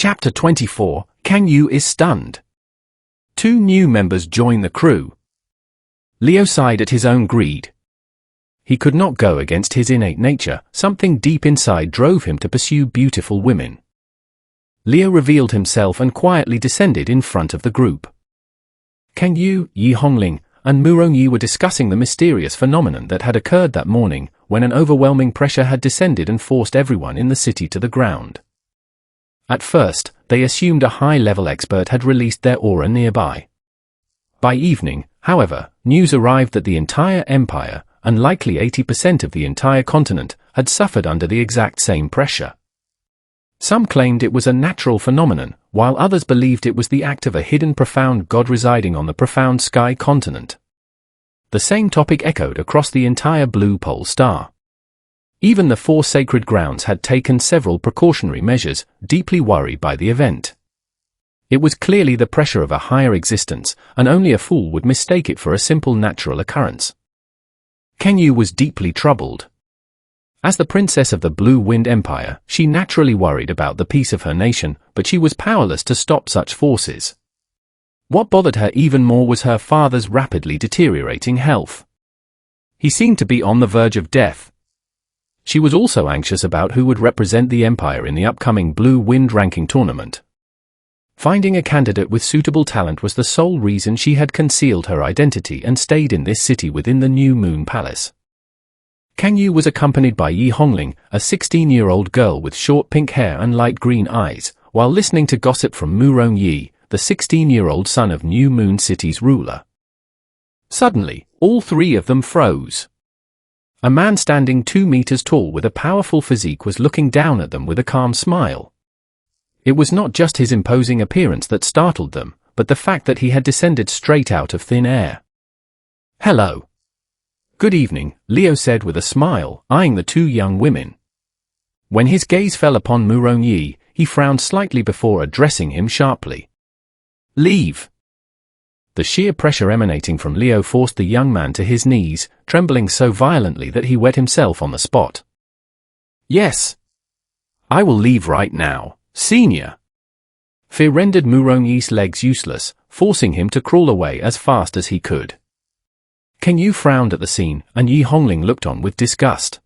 Chapter 24, Kang Yu is stunned. 2 new members join the crew. Leo sighed at his own greed. He could not go against his innate nature, something deep inside drove him to pursue beautiful women. Leo revealed himself and quietly descended in front of the group. Kang Yu, Yi Hongling, and Murong Yi were discussing the mysterious phenomenon that had occurred that morning, when an overwhelming pressure had descended and forced everyone in the city to the ground. At first, they assumed a high-level expert had released their aura nearby. By evening, however, news arrived that the entire empire, and likely 80% of the entire continent, had suffered under the exact same pressure. Some claimed it was a natural phenomenon, while others believed it was the act of a hidden profound god residing on the profound sky continent. The same topic echoed across the entire blue pole star. Even the 4 sacred grounds had taken several precautionary measures, deeply worried by the event. It was clearly the pressure of a higher existence, and only a fool would mistake it for a simple natural occurrence. Kang Yu was deeply troubled. As the princess of the Blue Wind Empire, she naturally worried about the peace of her nation, but she was powerless to stop such forces. What bothered her even more was her father's rapidly deteriorating health. He seemed to be on the verge of death. She was also anxious about who would represent the empire in the upcoming Blue Wind ranking tournament. Finding a candidate with suitable talent was the sole reason she had concealed her identity and stayed in this city within the New Moon Palace. Kang Yu was accompanied by Yi Hongling, a 16-year-old girl with short pink hair and light green eyes, while listening to gossip from Murong Yi, the 16-year-old son of New Moon City's ruler. Suddenly, all 3 of them froze. A man standing 2 meters tall with a powerful physique was looking down at them with a calm smile. It was not just his imposing appearance that startled them, but the fact that he had descended straight out of thin air. "Hello." "Good evening," Leo said with a smile, eyeing the 2 young women. When his gaze fell upon Murong Yi, he frowned slightly before addressing him sharply. "Leave." The sheer pressure emanating from Leo forced the young man to his knees, trembling so violently that he wet himself on the spot. "Yes. I will leave right now, Senior." Fear rendered Murong Yi's legs useless, forcing him to crawl away as fast as he could. Kang Yu frowned at the scene, and Yi Hongling looked on with disgust.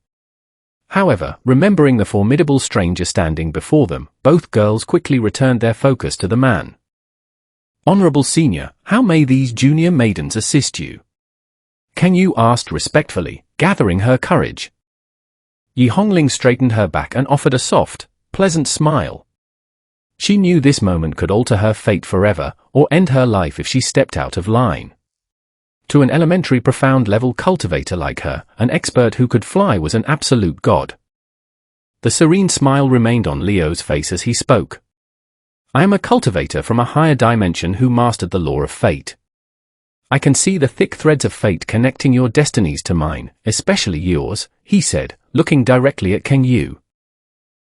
However, remembering the formidable stranger standing before them, both girls quickly returned their focus to the man. "Honorable Senior, how may these junior maidens assist you?" Kang Yu asked respectfully, gathering her courage. Yi Hongling straightened her back and offered a soft, pleasant smile. She knew this moment could alter her fate forever, or end her life if she stepped out of line. To an elementary profound level cultivator like her, an expert who could fly was an absolute god. The serene smile remained on Leo's face as he spoke. "I am a cultivator from a higher dimension who mastered the law of fate. I can see the thick threads of fate connecting your destinies to mine, especially yours," he said, looking directly at Kang Yu.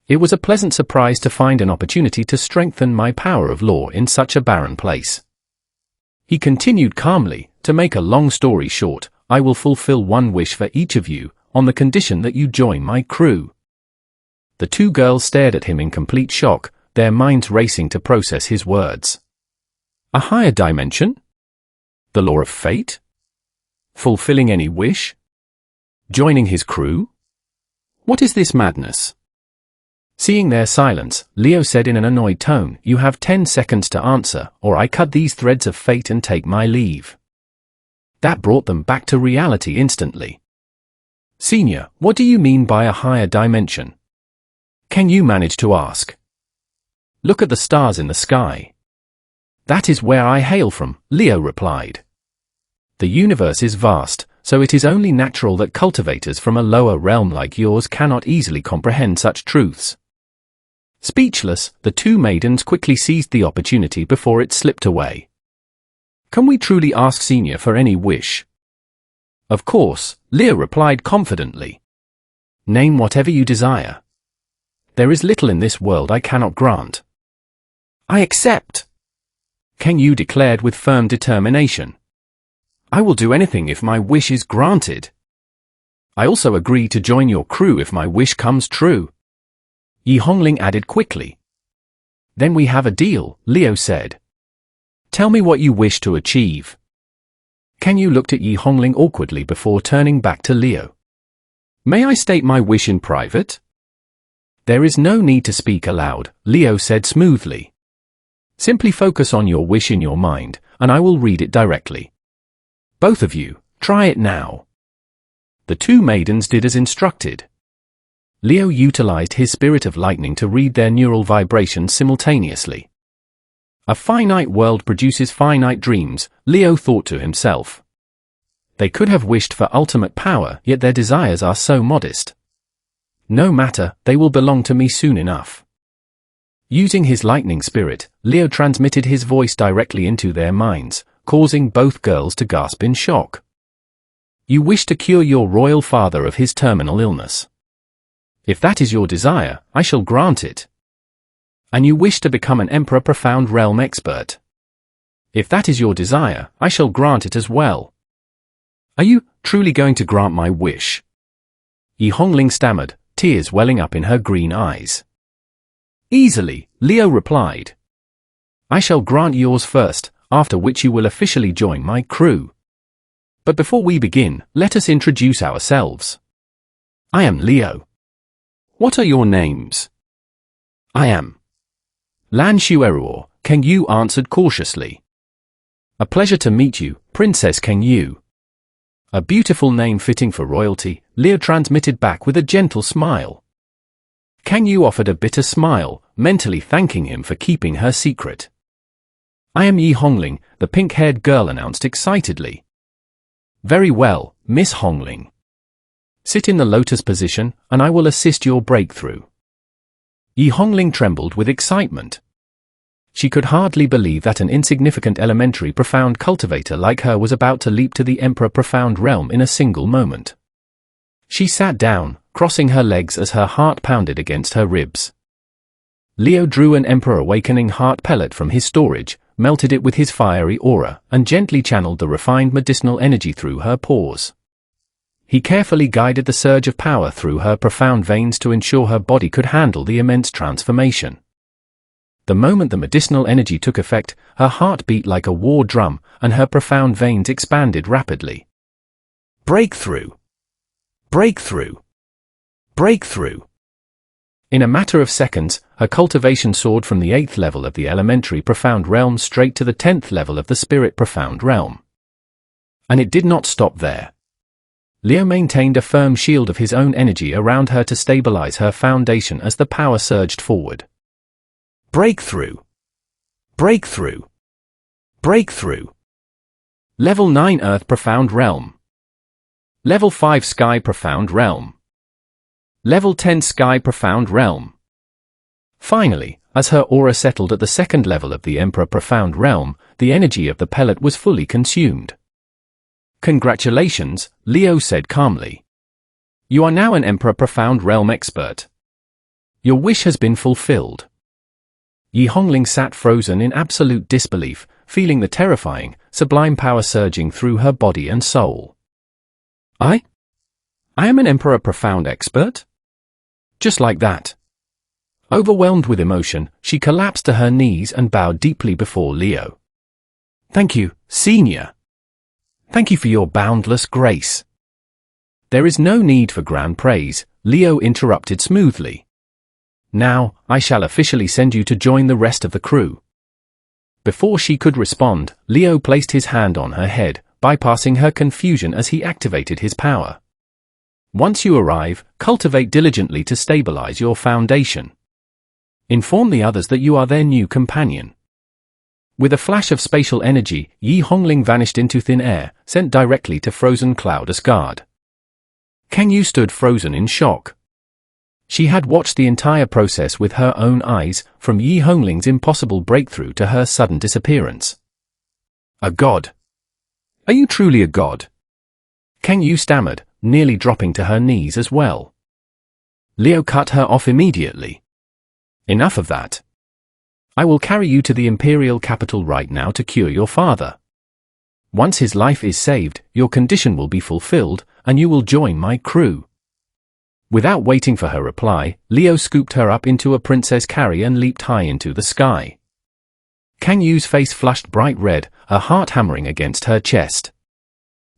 "It was a pleasant surprise to find an opportunity to strengthen my power of law in such a barren place." He continued calmly, "To make a long story short, I will fulfill one wish for each of you, on the condition that you join my crew." The 2 girls stared at him in complete shock, their minds racing to process his words. A higher dimension? The law of fate? Fulfilling any wish? Joining his crew? What is this madness? Seeing their silence, Leo said in an annoyed tone, "You have 10 seconds to answer, or I cut these threads of fate and take my leave." That brought them back to reality instantly. "Senior, what do you mean by a higher dimension?" Kang Yu managed to ask. "Look at the stars in the sky." "That is where I hail from," Leo replied. "The universe is vast, so it is only natural that cultivators from a lower realm like yours cannot easily comprehend such truths." Speechless, the 2 maidens quickly seized the opportunity before it slipped away. "Can we truly ask Senior for any wish?" "Of course," Leo replied confidently. "Name whatever you desire. There is little in this world I cannot grant." "I accept," Kang Yu declared with firm determination. "I will do anything if my wish is granted. I also agree to join your crew if my wish comes true," Yi Hongling added quickly. Then we have a deal, Leo said. Tell me what you wish to achieve. Kang Yu looked at Yi Hongling awkwardly before turning back to Leo. May I state my wish in private? There is no need to speak aloud, Leo said smoothly. Simply focus on your wish in your mind, and I will read it directly. Both of you, try it now. The two maidens did as instructed. Leo utilized his spirit of lightning to read their neural vibrations simultaneously. A finite world produces finite dreams, Leo thought to himself. They could have wished for ultimate power, yet their desires are so modest. No matter, they will belong to me soon enough. Using his lightning spirit, Leo transmitted his voice directly into their minds, causing both girls to gasp in shock. You wish to cure your royal father of his terminal illness. If that is your desire, I shall grant it. And you wish to become an Emperor Profound Realm expert. If that is your desire, I shall grant it as well. Are you truly going to grant my wish? Yi Hongling stammered, tears welling up in her green eyes. Easily, Leo replied. I shall grant yours first, after which you will officially join my crew. But before we begin, let us introduce ourselves. I am Leo. What are your names? I am Lan Xueruo, Kang Yu answered cautiously. A pleasure to meet you, Princess Kang Yu. A beautiful name fitting for royalty, Leo transmitted back with a gentle smile. Kang Yu offered a bitter smile, mentally thanking him for keeping her secret. I am Yi Hongling, the pink-haired girl announced excitedly. Very well, Miss Hongling. Sit in the lotus position, and I will assist your breakthrough. Yi Hongling trembled with excitement. She could hardly believe that an insignificant elementary profound cultivator like her was about to leap to the Emperor Profound Realm in a single moment. She sat down, crossing her legs as her heart pounded against her ribs. Leo drew an Emperor Awakening heart pellet from his storage, melted it with his fiery aura, and gently channeled the refined medicinal energy through her pores. He carefully guided the surge of power through her profound veins to ensure her body could handle the immense transformation. The moment the medicinal energy took effect, her heart beat like a war drum, and her profound veins expanded rapidly. Breakthrough! Breakthrough! Breakthrough! In a matter of seconds, her cultivation soared from the 8th level of the elementary profound realm straight to the 10th level of the spirit profound realm. And it did not stop there. Leo maintained a firm shield of his own energy around her to stabilize her foundation as the power surged forward. Breakthrough! Breakthrough! Breakthrough! Level 9 Earth Profound Realm. Level 5 Sky Profound Realm. Level 10 Sky Profound Realm. Finally, as her aura settled at the 2nd level of the Emperor Profound Realm, the energy of the pellet was fully consumed. Congratulations, Leo said calmly. You are now an Emperor Profound Realm expert. Your wish has been fulfilled. Yi Hongling sat frozen in absolute disbelief, feeling the terrifying, sublime power surging through her body and soul. I am an Emperor Profound expert? Just like that. Overwhelmed with emotion, she collapsed to her knees and bowed deeply before Leo. Thank you, Senior. Thank you for your boundless grace. There is no need for grand praise, Leo interrupted smoothly. Now, I shall officially send you to join the rest of the crew. Before she could respond, Leo placed his hand on her head, bypassing her confusion as he activated his power. Once you arrive, cultivate diligently to stabilize your foundation. Inform the others that you are their new companion. With a flash of spatial energy, Yi Hongling vanished into thin air, sent directly to frozen Cloud Asgard. Kang Yu stood frozen in shock. She had watched the entire process with her own eyes, from Yi Hongling's impossible breakthrough to her sudden disappearance. A god? Are you truly a god? Kang Yu stammered, nearly dropping to her knees as well. Leo cut her off immediately. Enough of that. I will carry you to the imperial capital right now to cure your father. Once his life is saved, your condition will be fulfilled, and you will join my crew. Without waiting for her reply, Leo scooped her up into a princess carry and leaped high into the sky. Kang Yu's face flushed bright red, her heart hammering against her chest.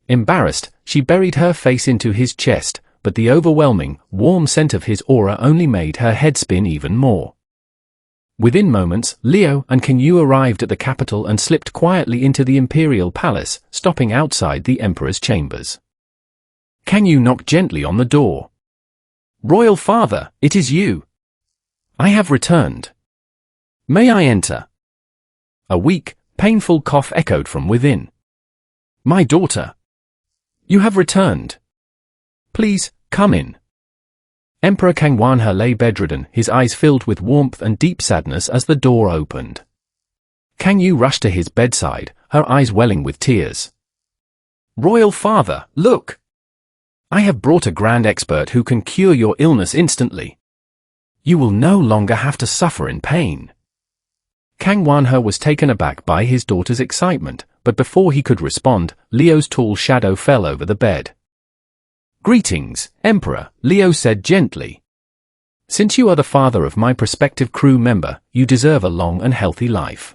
Embarrassed, she buried her face into his chest, but the overwhelming, warm scent of his aura only made her head spin even more. Within moments, Leo and Kang Yu arrived at the capital and slipped quietly into the imperial palace, stopping outside the emperor's chambers. Kang Yu knocked gently on the door. "Royal father, it is you. I have returned. May I enter?" A weak, painful cough echoed from within. "My daughter. You have returned. Please, come in." Emperor Kang Wanhe lay bedridden, his eyes filled with warmth and deep sadness as the door opened. Kang Yu rushed to his bedside, her eyes welling with tears. "Royal father, look! I have brought a grand expert who can cure your illness instantly. You will no longer have to suffer in pain." Kang Wanhe was taken aback by his daughter's excitement, but before he could respond, Leo's tall shadow fell over the bed. "Greetings, Emperor," Leo said gently. "Since you are the father of my prospective crew member, you deserve a long and healthy life."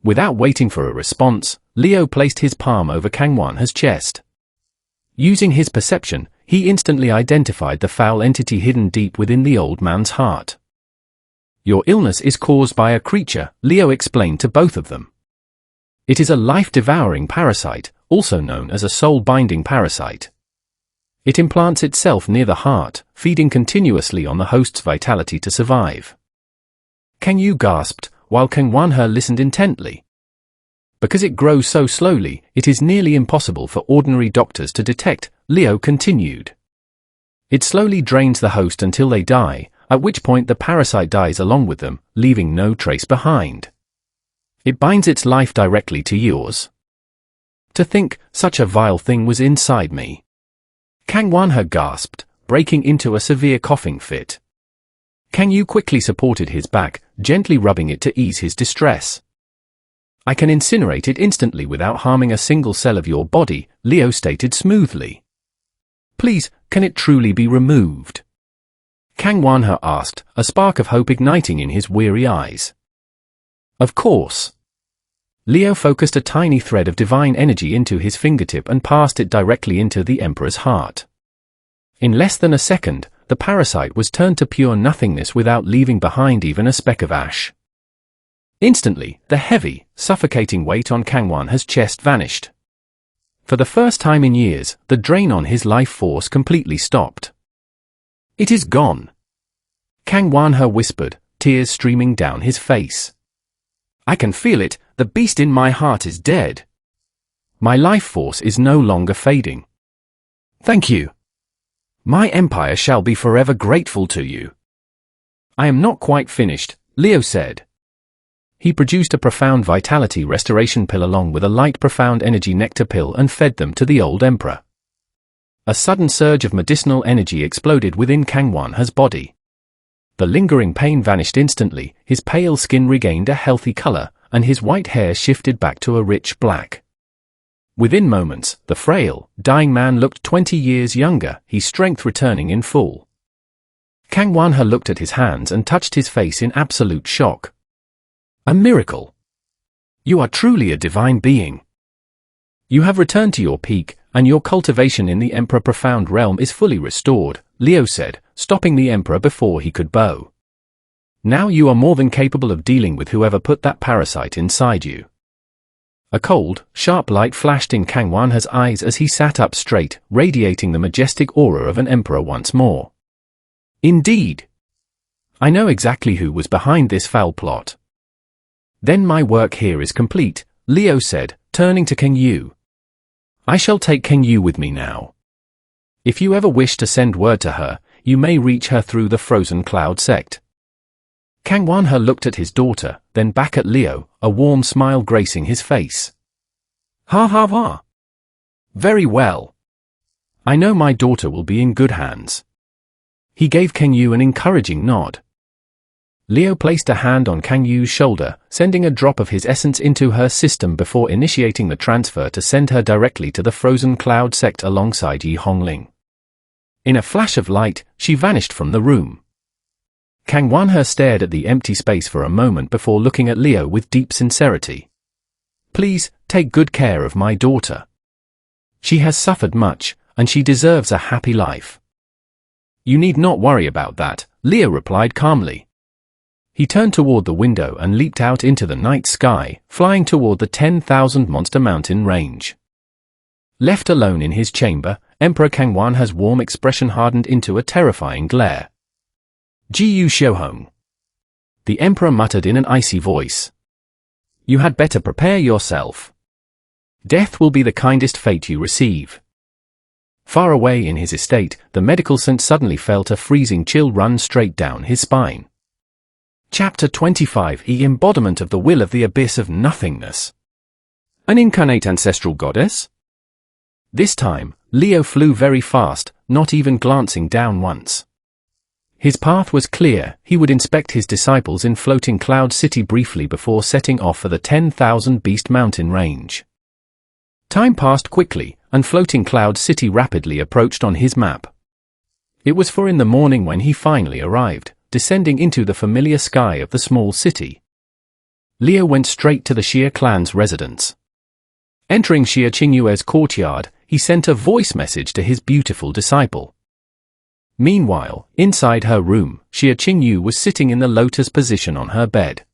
Without waiting for a response, Leo placed his palm over Kang Wanhe's chest. Using his perception, he instantly identified the foul entity hidden deep within the old man's heart. "Your illness is caused by a creature," Leo explained to both of them. "It is a life-devouring parasite, also known as a soul-binding parasite. It implants itself near the heart, feeding continuously on the host's vitality to survive." Kang Yu gasped, while Kang Wanhe listened intently. "Because it grows so slowly, it is nearly impossible for ordinary doctors to detect," Leo continued. "It slowly drains the host until they die, at which point the parasite dies along with them, leaving no trace behind. It binds its life directly to yours. To think such a vile thing was inside me." Kang Wanhe gasped, breaking into a severe coughing fit. Kang Yu quickly supported his back, gently rubbing it to ease his distress. "I can incinerate it instantly without harming a single cell of your body," Leo stated smoothly. "Please, can it truly be removed?" Kang Wanhe asked, a spark of hope igniting in his weary eyes. "Of course." Leo focused a tiny thread of divine energy into his fingertip and passed it directly into the Emperor's heart. In less than a second, the parasite was turned to pure nothingness without leaving behind even a speck of ash. Instantly, the heavy, suffocating weight on Kang Wanhe's chest vanished. For the first time in years, the drain on his life force completely stopped. "It is gone," Kang Wanhe whispered, tears streaming down his face. "I can feel it, the beast in my heart is dead. My life force is no longer fading. Thank you. My empire shall be forever grateful to you." "I am not quite finished," Leo said. He produced a profound vitality restoration pill along with a light profound energy nectar pill and fed them to the old emperor. A sudden surge of medicinal energy exploded within Kang Wanhe's body. The lingering pain vanished instantly, his pale skin regained a healthy color, and his white hair shifted back to a rich black. Within moments, the frail, dying man looked 20 years younger, his strength returning in full. Kang Wanhe looked at his hands and touched his face in absolute shock. "A miracle. You are truly a divine being. You have returned to your peak, and your cultivation in the Emperor Profound Realm is fully restored," Leo said, stopping the Emperor before he could bow. "Now you are more than capable of dealing with whoever put that parasite inside you." A cold, sharp light flashed in Kang Wanhe's eyes as he sat up straight, radiating the majestic aura of an emperor once more. "Indeed. I know exactly who was behind this foul plot." "Then my work here is complete," Leo said, turning to Kang Yu. "I shall take Kang Yu with me now. If you ever wish to send word to her, you may reach her through the Frozen Cloud sect." Kang Wanhe looked at his daughter, then back at Leo, a warm smile gracing his face. "Ha ha ha. Very well. I know my daughter will be in good hands." He gave Kang Yu an encouraging nod. Leo placed a hand on Kang Yu's shoulder, sending a drop of his essence into her system before initiating the transfer to send her directly to the Frozen Cloud sect alongside Yi Hongling. In a flash of light, she vanished from the room. Kang Wanhe stared at the empty space for a moment before looking at Leo with deep sincerity. Please, take good care of my daughter. She has suffered much, and she deserves a happy life. You need not worry about that, Leo replied calmly. He turned toward the window and leaped out into the night sky, flying toward the 10,000 monster mountain range. Left alone in his chamber, Emperor Kang Wanhe's warm expression hardened into a terrifying glare. Jiyu Xiuhong. The emperor muttered in an icy voice. You had better prepare yourself. Death will be the kindest fate you receive. Far away in his estate, the medical saint suddenly felt a freezing chill run straight down his spine. Chapter 25 The embodiment of the will of the abyss of nothingness. An incarnate ancestral goddess? This time, Leo flew very fast, not even glancing down once. His path was clear. He would inspect his disciples in Floating Cloud City briefly before setting off for the 10,000 Beast Mountain range. Time passed quickly, and Floating Cloud City rapidly approached on his map. It was 4 in the morning when he finally arrived, descending into the familiar sky of the small city. Leo went straight to the Xia clan's residence. Entering Xia Qingyue's courtyard, he sent a voice message to his beautiful disciple. Meanwhile, inside her room, Xia Qingyu was sitting in the lotus position on her bed.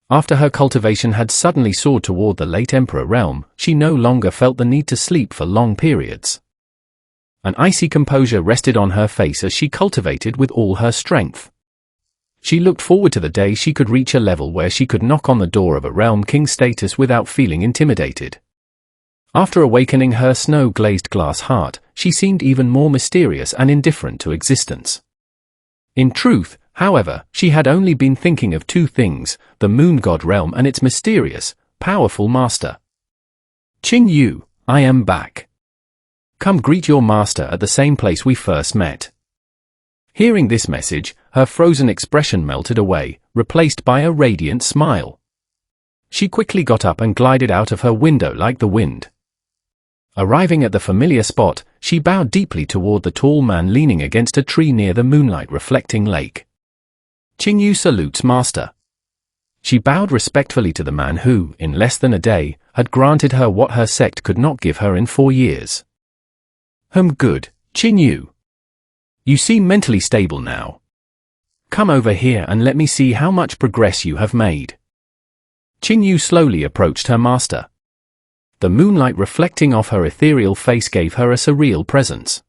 After her cultivation had suddenly soared toward the late emperor realm, she no longer felt the need to sleep for long periods. An icy composure rested on her face as she cultivated with all her strength. She looked forward to the day she could reach a level where she could knock on the door of a realm king status without feeling intimidated. After awakening her snow-glazed glass heart, she seemed even more mysterious and indifferent to existence. In truth, however, she had only been thinking of 2 things, the moon god realm and its mysterious, powerful master. Qingyu, I am back. Come greet your master at the same place we first met. Hearing this message, her frozen expression melted away, replaced by a radiant smile. She quickly got up and glided out of her window like the wind. Arriving at the familiar spot, she bowed deeply toward the tall man leaning against a tree near the moonlight-reflecting lake. Qingyu salutes master. She bowed respectfully to the man who, in less than a day, had granted her what her sect could not give her in 4 years. Good, Qingyu. You seem mentally stable now. Come over here and let me see how much progress you have made. Qingyu slowly approached her master. The moonlight reflecting off her ethereal face gave her a surreal presence.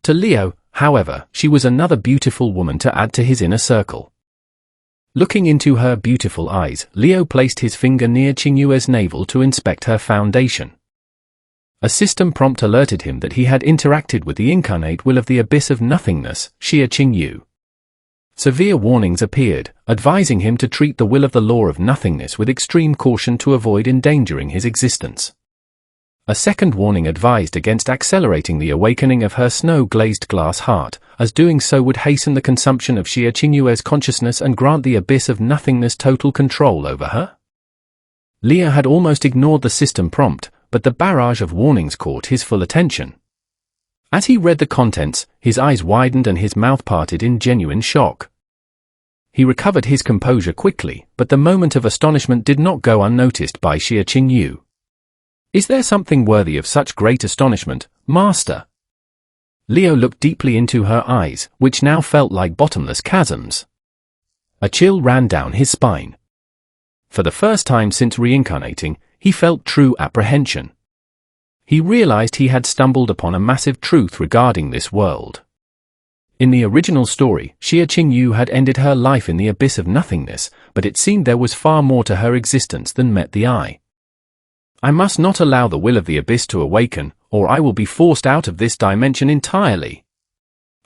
To Leo, however, she was another beautiful woman to add to his inner circle. Looking into her beautiful eyes, Leo placed his finger near Qingyue's navel to inspect her foundation. A system prompt alerted him that he had interacted with the incarnate will of the abyss of nothingness, Xia Qingyu. Severe warnings appeared, advising him to treat the will of the law of nothingness with extreme caution to avoid endangering his existence. A second warning advised against accelerating the awakening of her snow-glazed glass heart, as doing so would hasten the consumption of Xia Qingyue's consciousness and grant the abyss of nothingness total control over her. Leo had almost ignored the system prompt, but the barrage of warnings caught his full attention. As he read the contents, his eyes widened and his mouth parted in genuine shock. He recovered his composure quickly, but the moment of astonishment did not go unnoticed by Xia Qingyu. Is there something worthy of such great astonishment, master? Leo looked deeply into her eyes, which now felt like bottomless chasms. A chill ran down his spine. For the first time since reincarnating, he felt true apprehension. He realized he had stumbled upon a massive truth regarding this world. In the original story, Xia Qingyu had ended her life in the abyss of nothingness, but it seemed there was far more to her existence than met the eye. I must not allow the will of the abyss to awaken, or I will be forced out of this dimension entirely.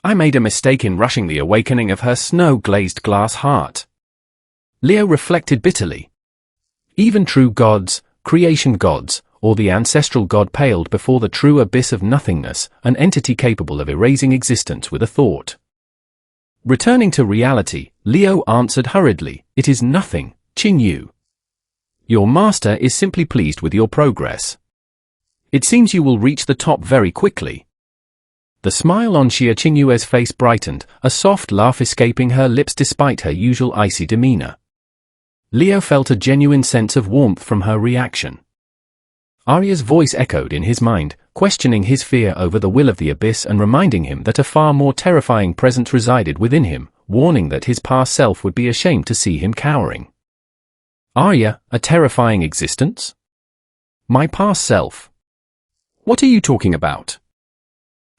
I made a mistake in rushing the awakening of her snow-glazed glass heart. Leo reflected bitterly. Even true gods, creation gods, or the ancestral god paled before the true abyss of nothingness, an entity capable of erasing existence with a thought. Returning to reality, Leo answered hurriedly, "It is nothing, Qingyu. Your master is simply pleased with your progress. It seems you will reach the top very quickly." The smile on Xia Qingyue's face brightened, a soft laugh escaping her lips despite her usual icy demeanor. Leo felt a genuine sense of warmth from her reaction. Arya's voice echoed in his mind, questioning his fear over the will of the abyss and reminding him that a far more terrifying presence resided within him, warning that his past self would be ashamed to see him cowering. Arya, a terrifying existence? My past self? What are you talking about?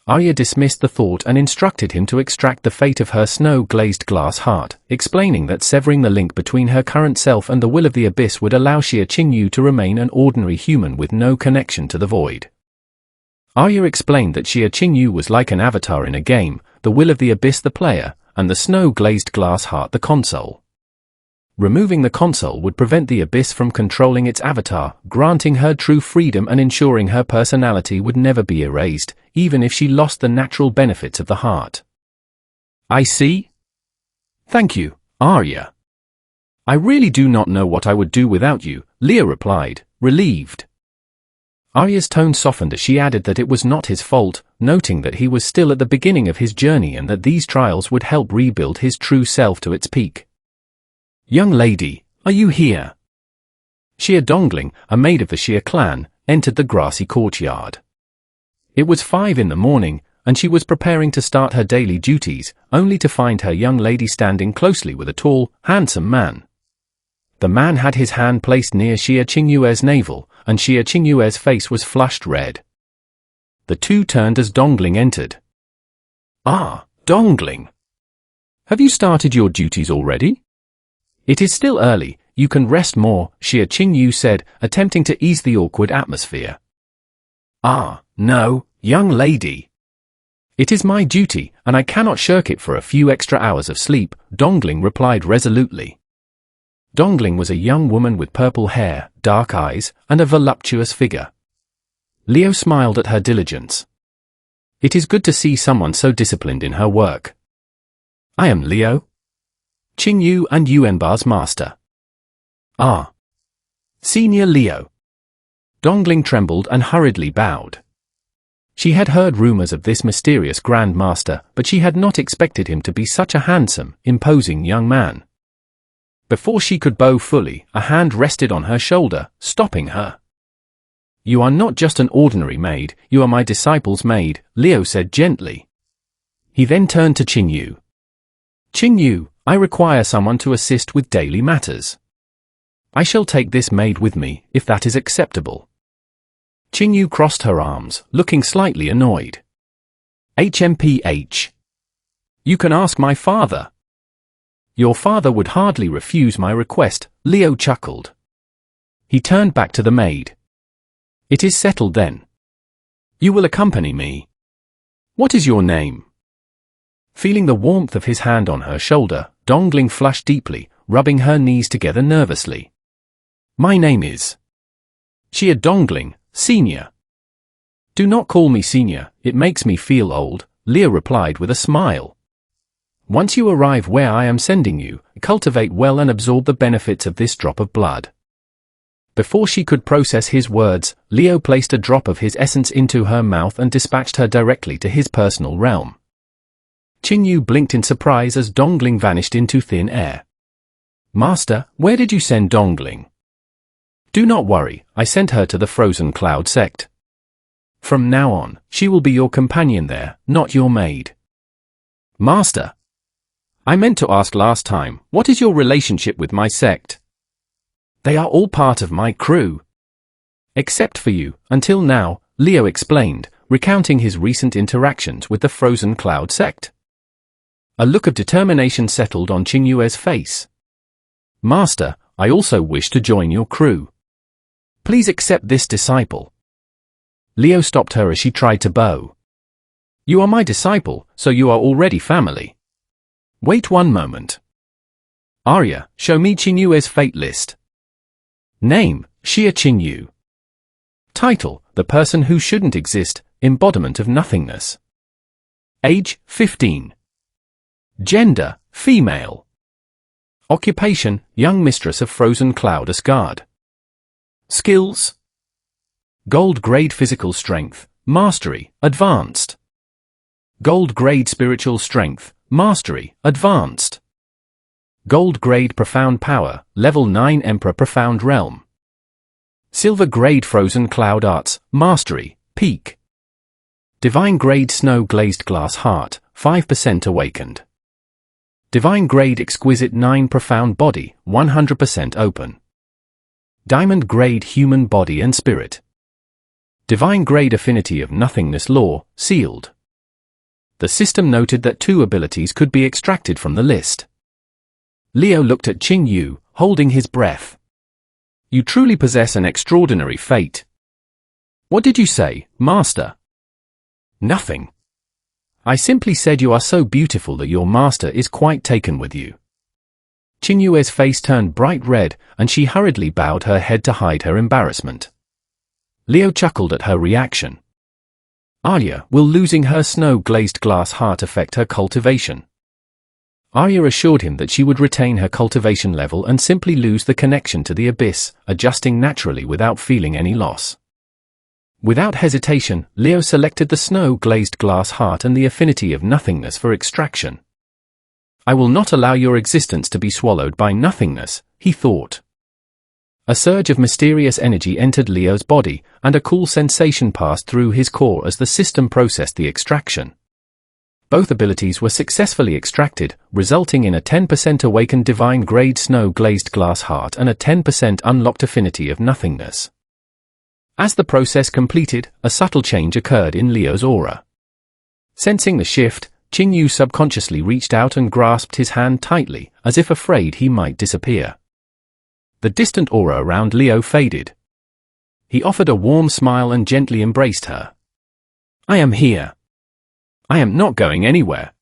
Arya dismissed the thought and instructed him to extract the fate of her snow-glazed glass heart, explaining that severing the link between her current self and the will of the abyss would allow Xia Qingyu to remain an ordinary human with no connection to the void. Arya explained that Xia Qingyu was like an avatar in a game, the will of the abyss the player, and the snow-glazed glass heart the console. Removing the console would prevent the abyss from controlling its avatar, granting her true freedom and ensuring her personality would never be erased, even if she lost the natural benefits of the heart. I see. Thank you, Arya. I really do not know what I would do without you, Leo replied, relieved. Arya's tone softened as she added that it was not his fault, noting that he was still at the beginning of his journey and that these trials would help rebuild his true self to its peak. Young lady, are you here? Xia Dongling, a maid of the Xia clan, entered the grassy courtyard. It was 5 in the morning, and she was preparing to start her daily duties, only to find her young lady standing closely with a tall, handsome man. The man had his hand placed near Xia Qingyue's navel, and Xia Qingyue's face was flushed red. The two turned as Dongling entered. Ah, Dongling. Have you started your duties already? It is still early, you can rest more, Xia Qingyu said, attempting to ease the awkward atmosphere. Ah, no, young lady. It is my duty, and I cannot shirk it for a few extra hours of sleep, Dongling replied resolutely. Dongling was a young woman with purple hair, dark eyes, and a voluptuous figure. Leo smiled at her diligence. It is good to see someone so disciplined in her work. I am Leo, Qingyu and Yuanba's master. Ah. Senior Leo. Dongling trembled and hurriedly bowed. She had heard rumors of this mysterious Grand Master, but she had not expected him to be such a handsome, imposing young man. Before she could bow fully, a hand rested on her shoulder, stopping her. You are not just an ordinary maid, you are my disciple's maid, Leo said gently. He then turned to Qingyu. Qingyu, I require someone to assist with daily matters. I shall take this maid with me, if that is acceptable. Qingyu crossed her arms, looking slightly annoyed. HMPH. You can ask my father. Your father would hardly refuse my request, Leo chuckled. He turned back to the maid. It is settled then. You will accompany me. What is your name? Feeling the warmth of his hand on her shoulder, Dongling flushed deeply, rubbing her knees together nervously. My name is Xia Dongling, Senior. Do not call me Senior, it makes me feel old, Leo replied with a smile. Once you arrive where I am sending you, cultivate well and absorb the benefits of this drop of blood. Before she could process his words, Leo placed a drop of his essence into her mouth and dispatched her directly to his personal realm. Qingyu blinked in surprise as Dongling vanished into thin air. Master, where did you send Dongling? Do not worry, I sent her to the Frozen Cloud sect. From now on, she will be your companion there, not your maid. Master, I meant to ask last time, what is your relationship with my sect? They are all part of my crew. Except for you, until now, Leo explained, recounting his recent interactions with the Frozen Cloud sect. A look of determination settled on Qingyue's face. Master, I also wish to join your crew. Please accept this disciple. Leo stopped her as she tried to bow. You are my disciple, so you are already family. Wait one moment. Arya, show me Qingyue's fate list. Name, Xia Qingyu. Title, the person who shouldn't exist, embodiment of nothingness. Age, 15. Gender, female. Occupation, young mistress of Frozen Cloud Asgard. Skills. Gold grade physical strength, mastery, advanced. Gold grade spiritual strength, mastery, advanced. Gold grade profound power, level 9 Emperor profound realm. Silver grade frozen cloud arts, mastery, peak. Divine grade snow glazed glass heart, 5% awakened. Divine grade exquisite 9 profound body, 100% open. Diamond grade human body and spirit. Divine grade affinity of nothingness law, sealed. The system noted that 2 abilities could be extracted from the list. Leo looked at Qing Yu, holding his breath. You truly possess an extraordinary fate. What did you say, Master? Nothing. I simply said you are so beautiful that your master is quite taken with you. Qing Yu's face turned bright red, and she hurriedly bowed her head to hide her embarrassment. Leo chuckled at her reaction. Arya, will losing her snow-glazed glass heart affect her cultivation? Arya assured him that she would retain her cultivation level and simply lose the connection to the abyss, adjusting naturally without feeling any loss. Without hesitation, Leo selected the snow-glazed glass heart and the affinity of nothingness for extraction. I will not allow your existence to be swallowed by nothingness, he thought. A surge of mysterious energy entered Leo's body, and a cool sensation passed through his core as the system processed the extraction. Both abilities were successfully extracted, resulting in a 10% awakened divine grade snow-glazed glass heart and a 10% unlocked affinity of nothingness. As the process completed, a subtle change occurred in Leo's aura. Sensing the shift, Qing Yu subconsciously reached out and grasped his hand tightly, as if afraid he might disappear. The distant aura around Leo faded. He offered a warm smile and gently embraced her. I am here. I am not going anywhere.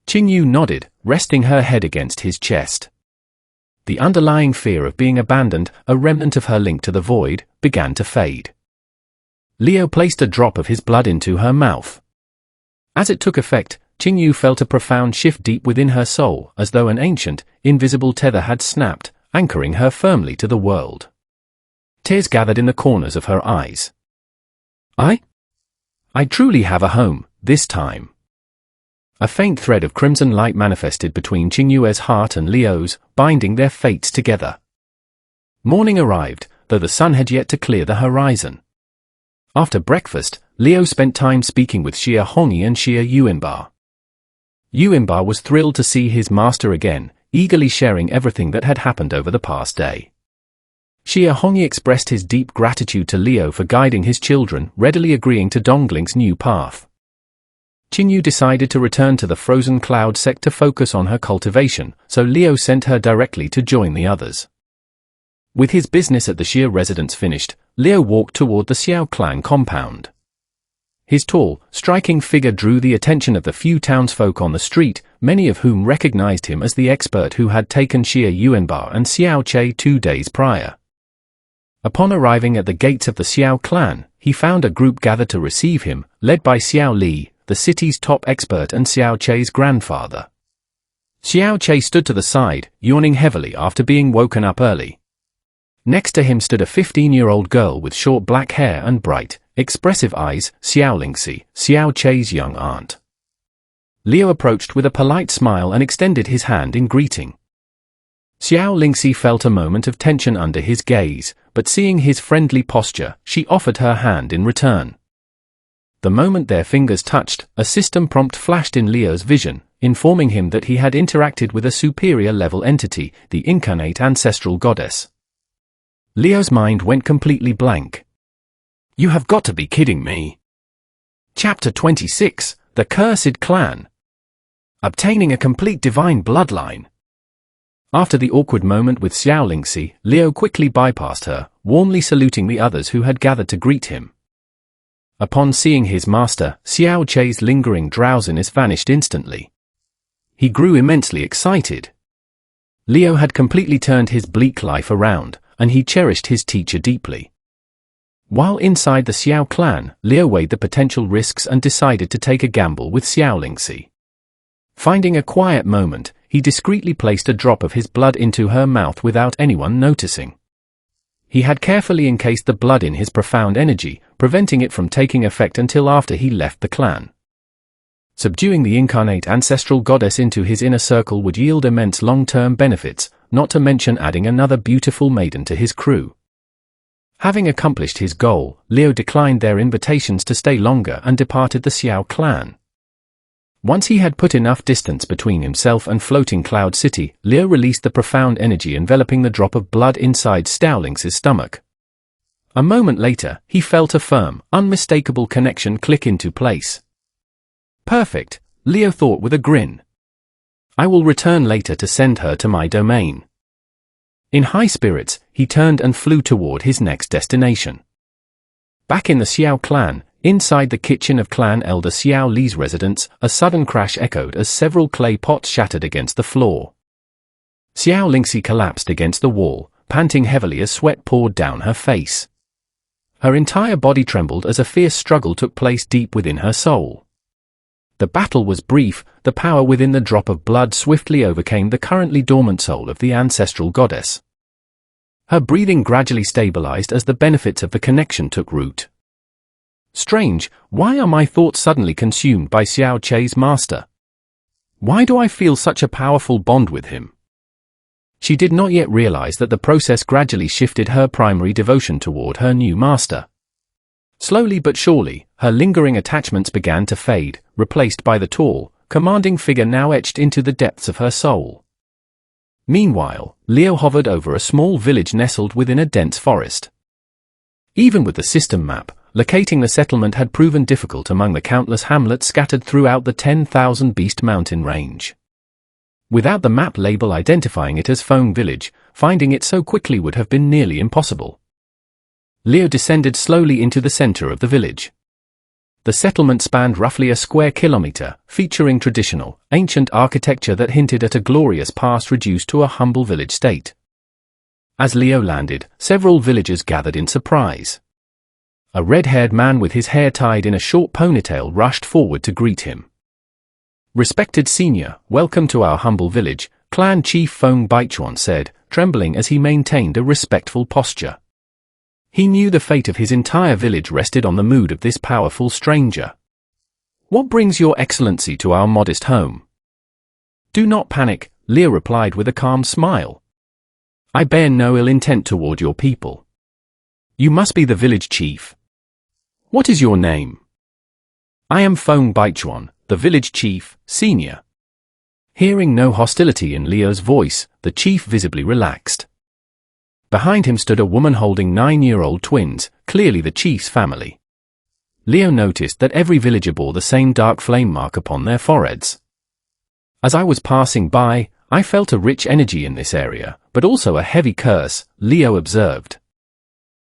Qing Yu nodded, resting her head against his chest. The underlying fear of being abandoned, a remnant of her link to the void, began to fade. Leo placed a drop of his blood into her mouth. As it took effect, Qing Yu felt a profound shift deep within her soul, as though an ancient, invisible tether had snapped, anchoring her firmly to the world. Tears gathered in the corners of her eyes. I truly have a home, this time. A faint thread of crimson light manifested between Qing Yu's heart and Leo's, binding their fates together. Morning arrived, though the sun had yet to clear the horizon. After breakfast, Leo spent time speaking with Xia Hongyi and Xia Yuanba. Yuanba was thrilled to see his master again, eagerly sharing everything that had happened over the past day. Xia Hongyi expressed his deep gratitude to Leo for guiding his children, readily agreeing to Dongling's new path. Qing Yu decided to return to the frozen cloud sect to focus on her cultivation, so Leo sent her directly to join the others. With his business at the Xia residence finished, Leo walked toward the Xiao clan compound. His tall, striking figure drew the attention of the few townsfolk on the street, many of whom recognized him as the expert who had taken Xia Yuanba and Xiao Che 2 days prior. Upon arriving at the gates of the Xiao clan, he found a group gathered to receive him, led by Xiao Li, the city's top expert and Xiao Che's grandfather. Xiao Che stood to the side, yawning heavily after being woken up early. Next to him stood a 15-year-old girl with short black hair and bright, expressive eyes, Xiao Lingxi, Xiao Che's young aunt. Leo approached with a polite smile and extended his hand in greeting. Xiao Lingxi felt a moment of tension under his gaze, but seeing his friendly posture, she offered her hand in return. The moment their fingers touched, a system prompt flashed in Leo's vision, informing him that he had interacted with a superior-level entity, the incarnate ancestral goddess. Leo's mind went completely blank. You have got to be kidding me. Chapter 26, The Cursed Clan. Obtaining a complete divine bloodline. After the awkward moment with Xiao Lingxi, Leo quickly bypassed her, warmly saluting the others who had gathered to greet him. Upon seeing his master, Xiao Che's lingering drowsiness vanished instantly. He grew immensely excited. Leo had completely turned his bleak life around, and he cherished his teacher deeply. While inside the Xiao clan, Leo weighed the potential risks and decided to take a gamble with Xiao Lingxi. Finding a quiet moment, he discreetly placed a drop of his blood into her mouth without anyone noticing. He had carefully encased the blood in his profound energy, preventing it from taking effect until after he left the clan. Subduing the incarnate ancestral goddess into his inner circle would yield immense long-term benefits, not to mention adding another beautiful maiden to his crew. Having accomplished his goal, Liu declined their invitations to stay longer and departed the Xiao clan. Once he had put enough distance between himself and floating Cloud City, Liu released the profound energy enveloping the drop of blood inside Xiaoling's stomach. A moment later, he felt a firm, unmistakable connection click into place. Perfect, Liu thought with a grin. I will return later to send her to my domain. In high spirits, he turned and flew toward his next destination. Back in the Xiao clan, inside the kitchen of clan elder Xiao Li's residence, a sudden crash echoed as several clay pots shattered against the floor. Xiao Lingxi collapsed against the wall, panting heavily as sweat poured down her face. Her entire body trembled as a fierce struggle took place deep within her soul. The battle was brief, the power within the drop of blood swiftly overcame the currently dormant soul of the ancestral goddess. Her breathing gradually stabilized as the benefits of the connection took root. Strange, why are my thoughts suddenly consumed by Xiao Chei's master? Why do I feel such a powerful bond with him? She did not yet realize that the process gradually shifted her primary devotion toward her new master. Slowly but surely, her lingering attachments began to fade, replaced by the tall, commanding figure now etched into the depths of her soul. Meanwhile, Liu hovered over a small village nestled within a dense forest. Even with the system map, locating the settlement had proven difficult among the countless hamlets scattered throughout the 10,000 Beast Mountain range. Without the map label identifying it as Feng Village, finding it so quickly would have been nearly impossible. Liu descended slowly into the center of the village. The settlement spanned roughly a square kilometer, featuring traditional, ancient architecture that hinted at a glorious past reduced to a humble village state. As Liu landed, several villagers gathered in surprise. A red-haired man with his hair tied in a short ponytail rushed forward to greet him. Respected senior, welcome to our humble village, Clan Chief Feng Baichuan said, trembling as he maintained a respectful posture. He knew the fate of his entire village rested on the mood of this powerful stranger. What brings your excellency to our modest home? Do not panic, Liu replied with a calm smile. I bear no ill intent toward your people. You must be the village chief. What is your name? I am Feng Baichuan, the village chief, senior. Hearing no hostility in Liu's voice, the chief visibly relaxed. Behind him stood a woman holding 9-year-old twins, clearly the chief's family. Liu noticed that every villager bore the same dark flame mark upon their foreheads. As I was passing by, I felt a rich energy in this area, but also a heavy curse, Liu observed.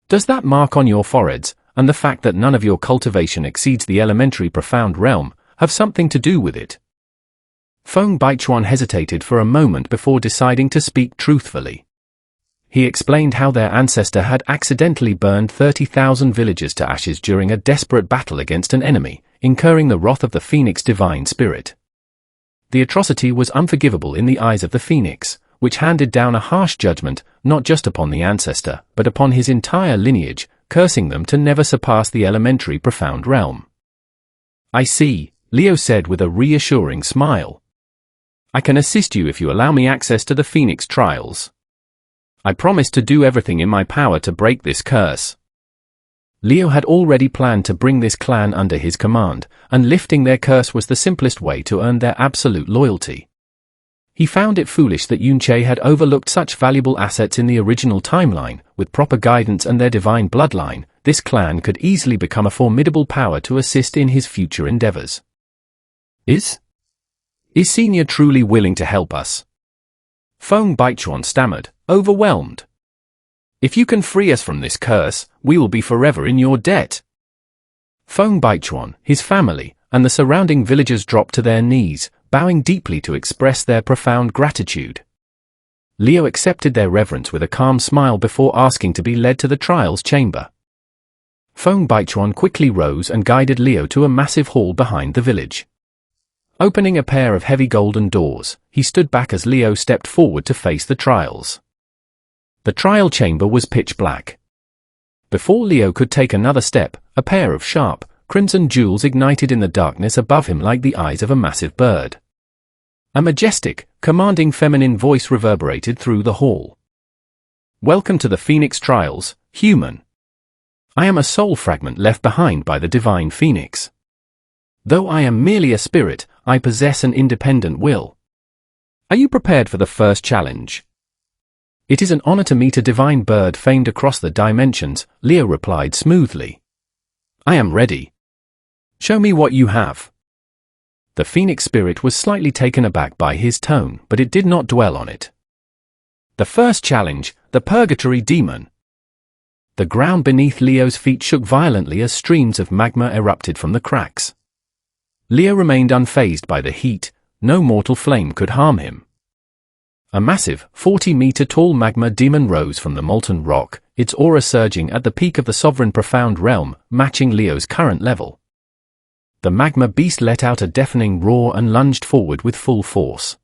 Does that mark on your foreheads, and the fact that none of your cultivation exceeds the elementary profound realm, have something to do with it? Feng Baichuan hesitated for a moment before deciding to speak truthfully. He explained how their ancestor had accidentally burned 30,000 villagers to ashes during a desperate battle against an enemy, incurring the wrath of the Phoenix divine spirit. The atrocity was unforgivable in the eyes of the Phoenix, which handed down a harsh judgment, not just upon the ancestor, but upon his entire lineage, cursing them to never surpass the elementary profound realm. I see, Liu said with a reassuring smile. I can assist you if you allow me access to the Phoenix trials. I promise to do everything in my power to break this curse. Liu had already planned to bring this clan under his command, and lifting their curse was the simplest way to earn their absolute loyalty. He found it foolish that Yunche had overlooked such valuable assets in the original timeline. With proper guidance and their divine bloodline, this clan could easily become a formidable power to assist in his future endeavors. Is Senior truly willing to help us? Feng Baichuan stammered, overwhelmed. If you can free us from this curse, we will be forever in your debt. Feng Baichuan, his family, and the surrounding villagers dropped to their knees, bowing deeply to express their profound gratitude. Liu accepted their reverence with a calm smile before asking to be led to the trials chamber. Feng Baichuan quickly rose and guided Liu to a massive hall behind the village. Opening a pair of heavy golden doors, he stood back as Liu stepped forward to face the trials. The trial chamber was pitch black. Before Liu could take another step, a pair of sharp, crimson jewels ignited in the darkness above him like the eyes of a massive bird. A majestic, commanding feminine voice reverberated through the hall. "Welcome to the Phoenix Trials, human. I am a soul fragment left behind by the divine Phoenix. Though I am merely a spirit, I possess an independent will. Are you prepared for the first challenge?" "It is an honor to meet a divine bird famed across the dimensions," Leo replied smoothly. "I am ready. Show me what you have." The Phoenix spirit was slightly taken aback by his tone, but it did not dwell on it. The first challenge, the Purgatory Demon. The ground beneath Leo's feet shook violently as streams of magma erupted from the cracks. Leo remained unfazed by the heat. No mortal flame could harm him. A massive, 40-meter-tall magma demon rose from the molten rock, its aura surging at the peak of the sovereign profound realm, matching Leo's current level. The magma beast let out a deafening roar and lunged forward with full force.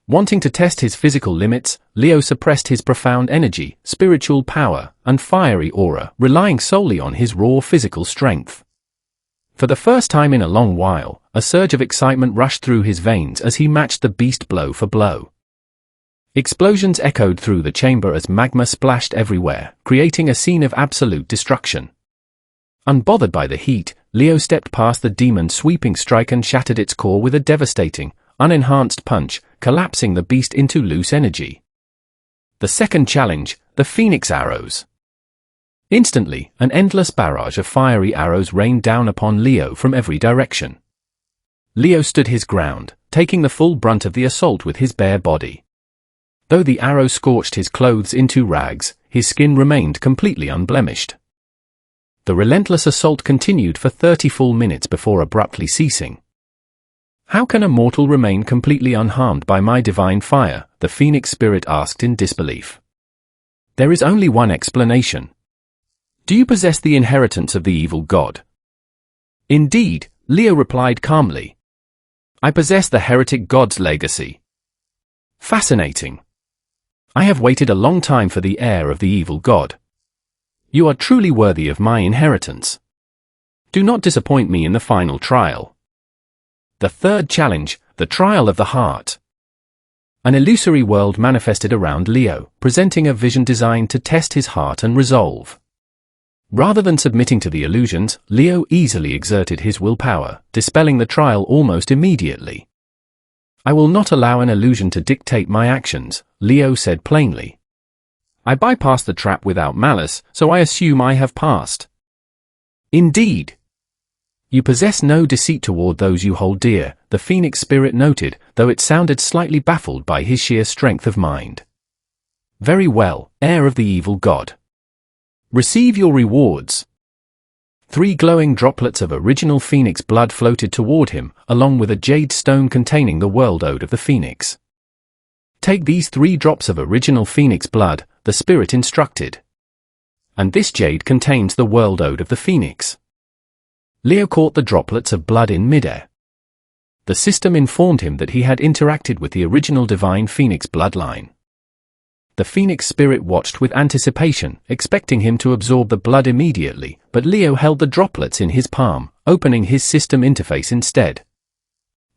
Wanting to test his physical limits, Leo suppressed his profound energy, spiritual power, and fiery aura, relying solely on his raw physical strength. For the first time in a long while, a surge of excitement rushed through his veins as he matched the beast blow for blow. Explosions echoed through the chamber as magma splashed everywhere, creating a scene of absolute destruction. Unbothered by the heat, Leo stepped past the demon's sweeping strike and shattered its core with a devastating, unenhanced punch, collapsing the beast into loose energy. The second challenge, the Phoenix Arrows. Instantly, an endless barrage of fiery arrows rained down upon Leo from every direction. Leo stood his ground, taking the full brunt of the assault with his bare body. Though the arrows scorched his clothes into rags, his skin remained completely unblemished. The relentless assault continued for 30 full minutes before abruptly ceasing. "How can a mortal remain completely unharmed by my divine fire?" the Phoenix spirit asked in disbelief. "There is only one explanation. Do you possess the inheritance of the evil god?" "Indeed," Leo replied calmly. "I possess the heretic god's legacy." "Fascinating. I have waited a long time for the heir of the evil god. You are truly worthy of my inheritance. Do not disappoint me in the final trial." The third challenge, the Trial of the Heart. An illusory world manifested around Leo, presenting a vision designed to test his heart and resolve. Rather than submitting to the illusions, Leo easily exerted his willpower, dispelling the trial almost immediately. "I will not allow an illusion to dictate my actions," Leo said plainly. "I bypassed the trap without malice, so I assume I have passed." "Indeed. You possess no deceit toward those you hold dear," the Phoenix spirit noted, though it sounded slightly baffled by his sheer strength of mind. "Very well, heir of the evil god. Receive your rewards." 3 glowing droplets of original Phoenix blood floated toward him, along with a jade stone containing the world ode of the Phoenix. "Take these 3 drops of original Phoenix blood," the spirit instructed. "And this jade contains the world ode of the Phoenix." Leo caught the droplets of blood in midair. The system informed him that he had interacted with the original divine Phoenix bloodline. The Phoenix spirit watched with anticipation, expecting him to absorb the blood immediately, but Leo held the droplets in his palm, opening his system interface instead.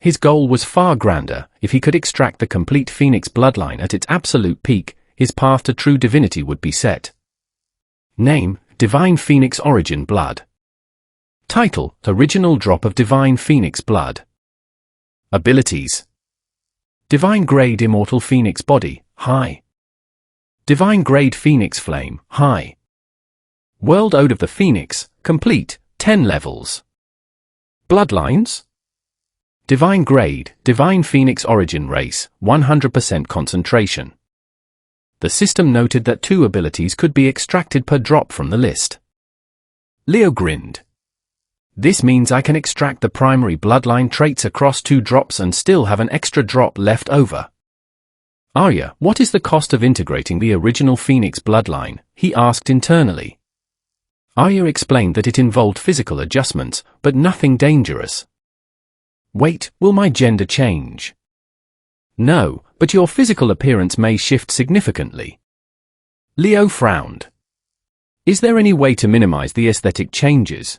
His goal was far grander. If he could extract the complete Phoenix bloodline at its absolute peak, his path to true divinity would be set. Name: Divine Phoenix Origin Blood. Title: Original Drop of Divine Phoenix Blood. Abilities: Divine Grade Immortal Phoenix Body, High. Divine Grade Phoenix Flame, High. World Ode of the Phoenix, Complete, 10 levels. Bloodlines: Divine Grade, Divine Phoenix Origin Race, 100% concentration. The system noted that 2 abilities could be extracted per drop from the list. Leo grinned. "This means I can extract the primary bloodline traits across 2 drops and still have an extra drop left over." "Arya, what is the cost of integrating the original Phoenix bloodline?" he asked internally. Arya explained that it involved physical adjustments, but nothing dangerous. "Wait, will my gender change?" "No, but your physical appearance may shift significantly." Leo frowned. "Is there any way to minimize the aesthetic changes?"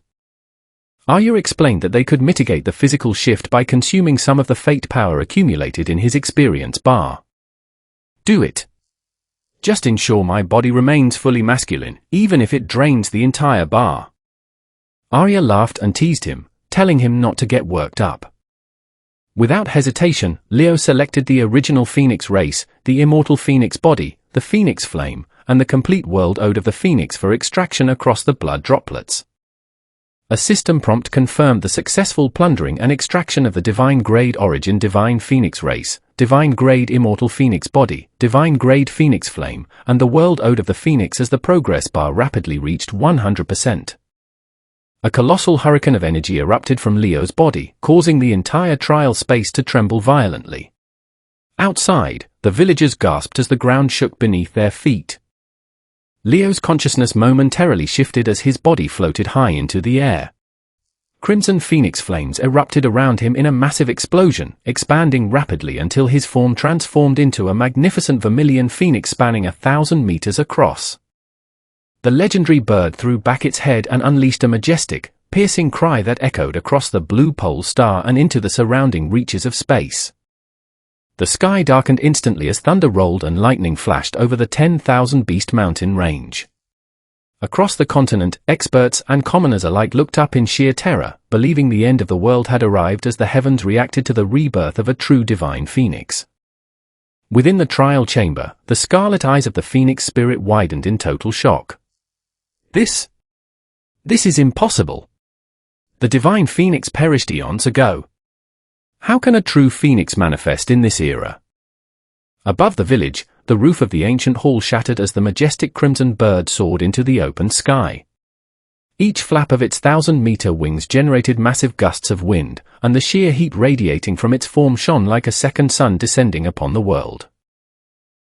Arya explained that they could mitigate the physical shift by consuming some of the fate power accumulated in his experience bar. Do it. Just ensure my body remains fully masculine, even if it drains the entire bar. Arya laughed and teased him, telling him not to get worked up. Without hesitation, Leo selected the original Phoenix race, the immortal Phoenix body, the Phoenix flame, and the complete world ode of the Phoenix for extraction across the blood droplets. A system prompt confirmed the successful plundering and extraction of the divine grade origin divine Phoenix race, divine grade immortal Phoenix body, divine grade Phoenix flame, and the world ode of the Phoenix as the progress bar rapidly reached 100%. A colossal hurricane of energy erupted from Leo's body, causing the entire trial space to tremble violently. Outside, the villagers gasped as the ground shook beneath their feet. Leo's consciousness momentarily shifted as his body floated high into the air. Crimson Phoenix flames erupted around him in a massive explosion, expanding rapidly until his form transformed into a magnificent vermilion phoenix spanning 1,000 meters across. The legendary bird threw back its head and unleashed a majestic, piercing cry that echoed across the blue pole star and into the surrounding reaches of space. The sky darkened instantly as thunder rolled and lightning flashed over the 10,000 Beast Mountain range. Across the continent, experts and commoners alike looked up in sheer terror, believing the end of the world had arrived as the heavens reacted to the rebirth of a true divine phoenix. Within the trial chamber, the scarlet eyes of the phoenix spirit widened in total shock. This is impossible. The divine phoenix perished eons ago. How can a true phoenix manifest in this era? Above the village, the roof of the ancient hall shattered as the majestic crimson bird soared into the open sky. Each flap of its 1,000-meter wings generated massive gusts of wind, and the sheer heat radiating from its form shone like a second sun descending upon the world.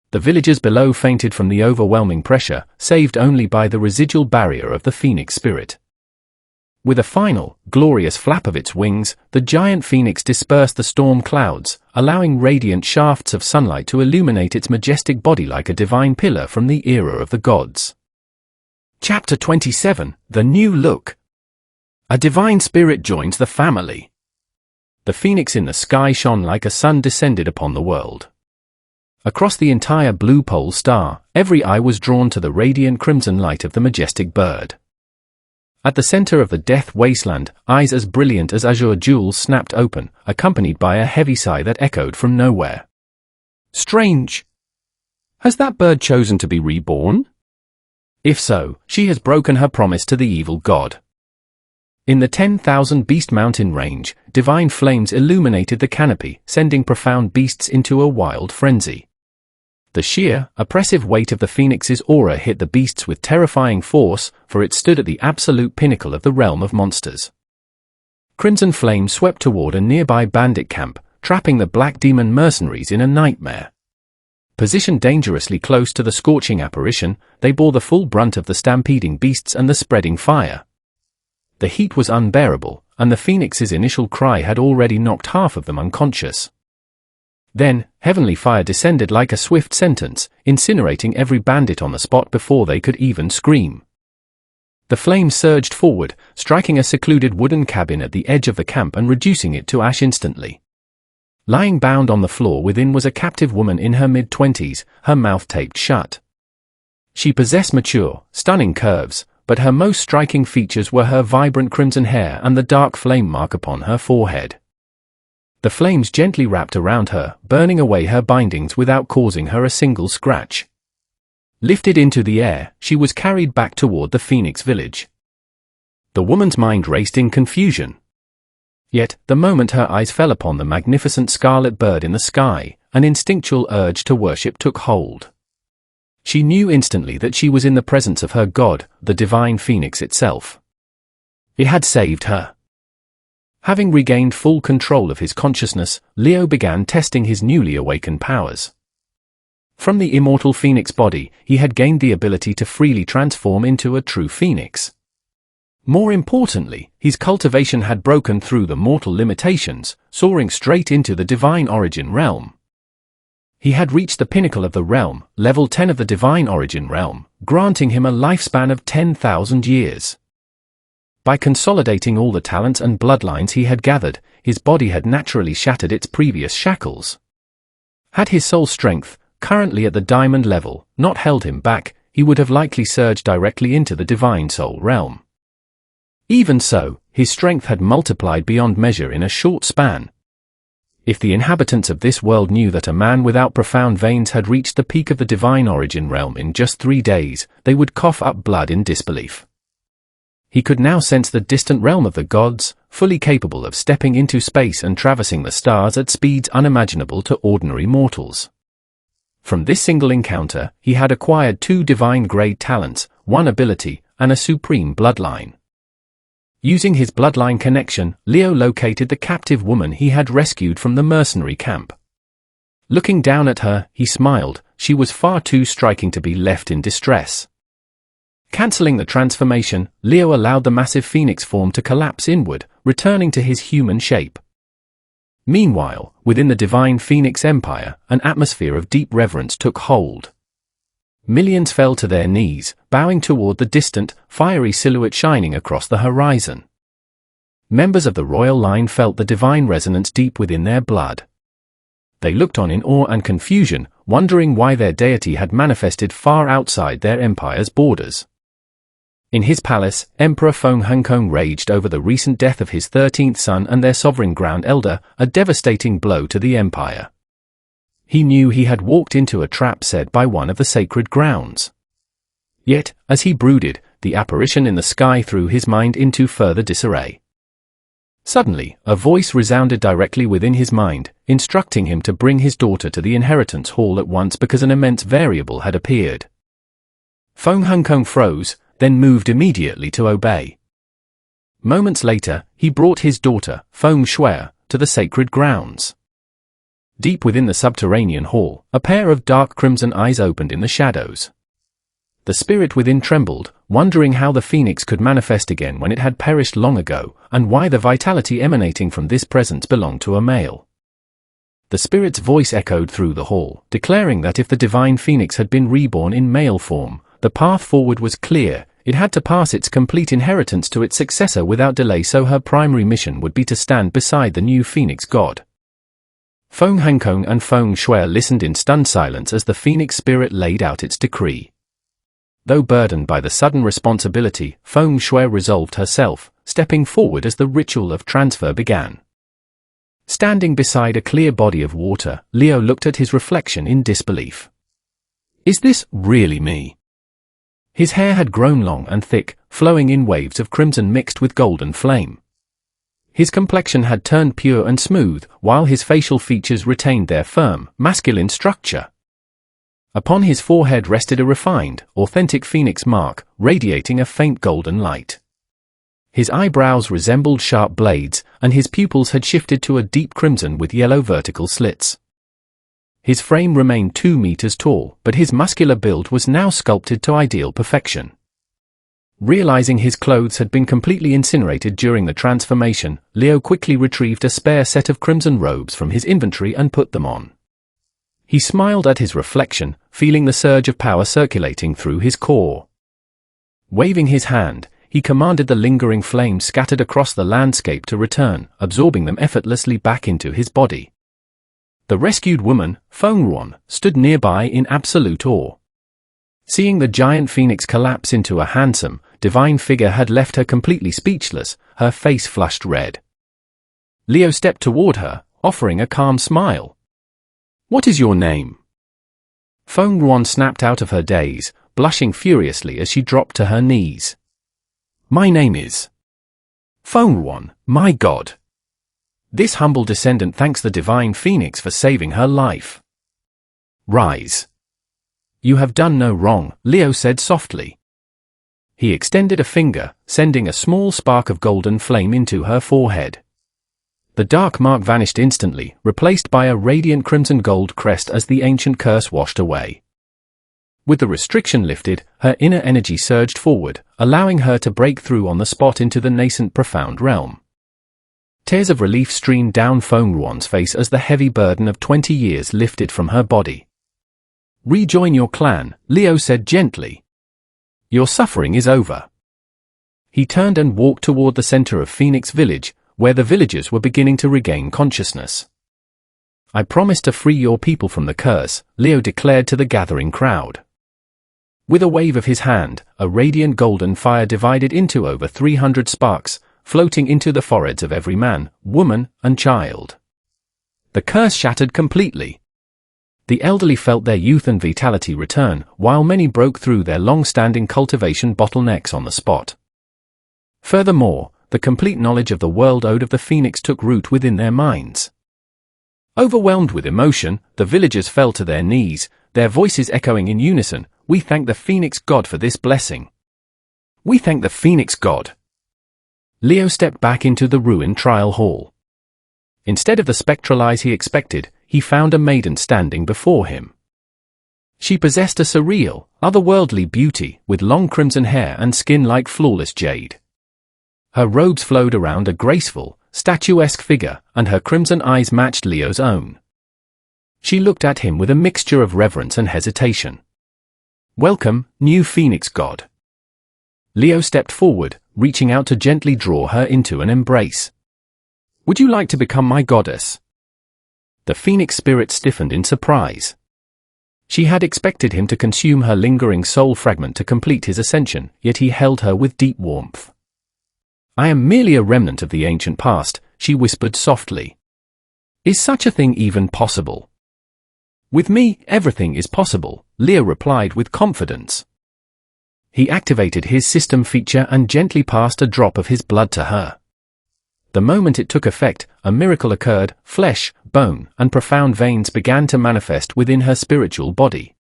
The villagers below fainted from the overwhelming pressure, saved only by the residual barrier of the phoenix spirit. With a final, glorious flap of its wings, the giant phoenix dispersed the storm clouds, allowing radiant shafts of sunlight to illuminate its majestic body like a divine pillar from the era of the gods. Chapter 27, The New Look. A divine spirit joins the family. The phoenix in the sky shone like a sun descended upon the world. Across the entire blue pole star, every eye was drawn to the radiant crimson light of the majestic bird. At the center of the death wasteland, eyes as brilliant as azure jewels snapped open, accompanied by a heavy sigh that echoed from nowhere. Strange. Has that bird chosen to be reborn? If so, she has broken her promise to the evil god. In the 10,000 Beast Mountain range, divine flames illuminated the canopy, sending profound beasts into a wild frenzy. The sheer, oppressive weight of the phoenix's aura hit the beasts with terrifying force, for it stood at the absolute pinnacle of the realm of monsters. Crimson flame swept toward a nearby bandit camp, trapping the black demon mercenaries in a nightmare. Positioned dangerously close to the scorching apparition, they bore the full brunt of the stampeding beasts and the spreading fire. The heat was unbearable, and the phoenix's initial cry had already knocked half of them unconscious. Then, heavenly fire descended like a swift sentence, incinerating every bandit on the spot before they could even scream. The flames surged forward, striking a secluded wooden cabin at the edge of the camp and reducing it to ash instantly. Lying bound on the floor within was a captive woman in her mid-20s, her mouth taped shut. She possessed mature, stunning curves, but her most striking features were her vibrant crimson hair and the dark flame mark upon her forehead. The flames gently wrapped around her, burning away her bindings without causing her a single scratch. Lifted into the air, she was carried back toward the Phoenix village. The woman's mind raced in confusion. Yet, the moment her eyes fell upon the magnificent scarlet bird in the sky, an instinctual urge to worship took hold. She knew instantly that she was in the presence of her god, the divine phoenix itself. It had saved her. Having regained full control of his consciousness, Leo began testing his newly awakened powers. From the immortal phoenix body, he had gained the ability to freely transform into a true phoenix. More importantly, his cultivation had broken through the mortal limitations, soaring straight into the divine origin realm. He had reached the pinnacle of the realm, level 10 of the divine origin realm, granting him a lifespan of 10,000 years. By consolidating all the talents and bloodlines he had gathered, his body had naturally shattered its previous shackles. Had his soul strength, currently at the diamond level, not held him back, he would have likely surged directly into the divine soul realm. Even so, his strength had multiplied beyond measure in a short span. If the inhabitants of this world knew that a man without profound veins had reached the peak of the divine origin realm in just 3 days, they would cough up blood in disbelief. He could now sense the distant realm of the gods, fully capable of stepping into space and traversing the stars at speeds unimaginable to ordinary mortals. From this single encounter, he had acquired 2 divine-grade talents, 1 ability, and a supreme bloodline. Using his bloodline connection, Leo located the captive woman he had rescued from the mercenary camp. Looking down at her, he smiled. She was far too striking to be left in distress. Cancelling the transformation, Leo allowed the massive phoenix form to collapse inward, returning to his human shape. Meanwhile, within the divine Phoenix Empire, an atmosphere of deep reverence took hold. Millions fell to their knees, bowing toward the distant, fiery silhouette shining across the horizon. Members of the royal line felt the divine resonance deep within their blood. They looked on in awe and confusion, wondering why their deity had manifested far outside their empire's borders. In his palace, Emperor Feng Hongkong raged over the recent death of his 13th son and their sovereign ground elder, a devastating blow to the empire. He knew he had walked into a trap set by one of the sacred grounds. Yet, as he brooded, the apparition in the sky threw his mind into further disarray. Suddenly, a voice resounded directly within his mind, instructing him to bring his daughter to the inheritance hall at once because an immense variable had appeared. Feng Hongkong froze, then moved immediately to obey. Moments later, he brought his daughter, Feng Shui, to the sacred grounds. Deep within the subterranean hall, a pair of dark crimson eyes opened in the shadows. The spirit within trembled, wondering how the phoenix could manifest again when it had perished long ago, and why the vitality emanating from this presence belonged to a male. The spirit's voice echoed through the hall, declaring that if the divine phoenix had been reborn in male form, the path forward was clear. It had to pass its complete inheritance to its successor without delay, so her primary mission would be to stand beside the new phoenix god. Feng Hongkong and Feng Shui listened in stunned silence as the phoenix spirit laid out its decree. Though burdened by the sudden responsibility, Feng Shui resolved herself, stepping forward as the ritual of transfer began. Standing beside a clear body of water, Leo looked at his reflection in disbelief. Is this really me? His hair had grown long and thick, flowing in waves of crimson mixed with golden flame. His complexion had turned pure and smooth, while his facial features retained their firm, masculine structure. Upon his forehead rested a refined, authentic phoenix mark, radiating a faint golden light. His eyebrows resembled sharp blades, and his pupils had shifted to a deep crimson with yellow vertical slits. His frame remained 2 meters tall, but his muscular build was now sculpted to ideal perfection. Realizing his clothes had been completely incinerated during the transformation, Leo quickly retrieved a spare set of crimson robes from his inventory and put them on. He smiled at his reflection, feeling the surge of power circulating through his core. Waving his hand, he commanded the lingering flames scattered across the landscape to return, absorbing them effortlessly back into his body. The rescued woman, Feng Ruan, stood nearby in absolute awe. Seeing the giant phoenix collapse into a handsome, divine figure had left her completely speechless, her face flushed red. Leo stepped toward her, offering a calm smile. What is your name? Feng Ruan snapped out of her daze, blushing furiously as she dropped to her knees. My name is Feng Ruan, my god. This humble descendant thanks the divine phoenix for saving her life. Rise. You have done no wrong, Leo said softly. He extended a finger, sending a small spark of golden flame into her forehead. The dark mark vanished instantly, replaced by a radiant crimson gold crest as the ancient curse washed away. With the restriction lifted, her inner energy surged forward, allowing her to break through on the spot into the nascent profound realm. Tears of relief streamed down Feng Ruan's face as the heavy burden of 20 years lifted from her body. Rejoin your clan, Leo said gently. Your suffering is over. He turned and walked toward the center of Phoenix Village, where the villagers were beginning to regain consciousness. "I promise to free your people from the curse," Leo declared to the gathering crowd. With a wave of his hand, a radiant golden fire divided into over 300 sparks, floating into the foreheads of every man, woman, and child. The curse shattered completely. The elderly felt their youth and vitality return, while many broke through their long-standing cultivation bottlenecks on the spot. Furthermore, the complete knowledge of the world ode of the Phoenix took root within their minds. Overwhelmed with emotion, the villagers fell to their knees, their voices echoing in unison, "We thank the Phoenix God for this blessing. We thank the Phoenix God." Leo stepped back into the ruined trial hall. Instead of the spectral eyes he expected, he found a maiden standing before him. She possessed a surreal, otherworldly beauty, with long crimson hair and skin like flawless jade. Her robes flowed around a graceful, statuesque figure, and her crimson eyes matched Leo's own. She looked at him with a mixture of reverence and hesitation. "Welcome, new Phoenix God." Leo stepped forward, reaching out to gently draw her into an embrace. "Would you like to become my goddess?" The Phoenix spirit stiffened in surprise. She had expected him to consume her lingering soul fragment to complete his ascension, yet he held her with deep warmth. "I am merely a remnant of the ancient past," she whispered softly. "Is such a thing even possible?" "With me, everything is possible," Leo replied with confidence. He activated his system feature and gently passed a drop of his blood to her. The moment it took effect, a miracle occurred. Flesh, bone, and profound veins began to manifest within her spiritual body.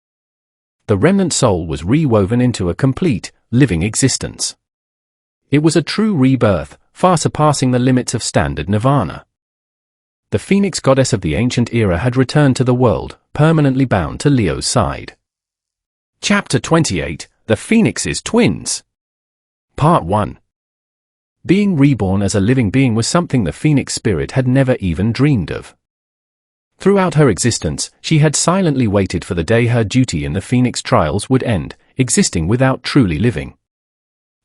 The remnant soul was rewoven into a complete, living existence. It was a true rebirth, far surpassing the limits of standard nirvana. The Phoenix goddess of the ancient era had returned to the world, permanently bound to Leo's side. Chapter 28, The Phoenix's Twins. Part 1. Being reborn as a living being was something the Phoenix spirit had never even dreamed of. Throughout her existence, she had silently waited for the day her duty in the Phoenix trials would end, existing without truly living.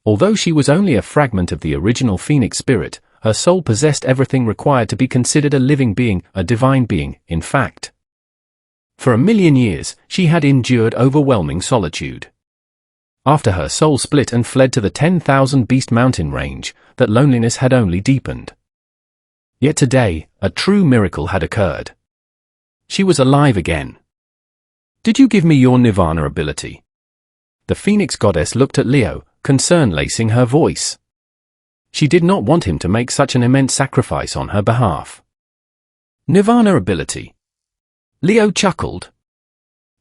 Although she was only a fragment of the original Phoenix spirit, her soul possessed everything required to be considered a living being, a divine being, in fact. For 1,000,000 years, she had endured overwhelming solitude. After her soul split and fled to the 10,000 Beast Mountain range, that loneliness had only deepened. Yet today, a true miracle had occurred. She was alive again. "Did you give me your Nirvana ability?" The Phoenix goddess looked at Leo, concern lacing her voice. She did not want him to make such an immense sacrifice on her behalf. "Nirvana ability?" Leo chuckled.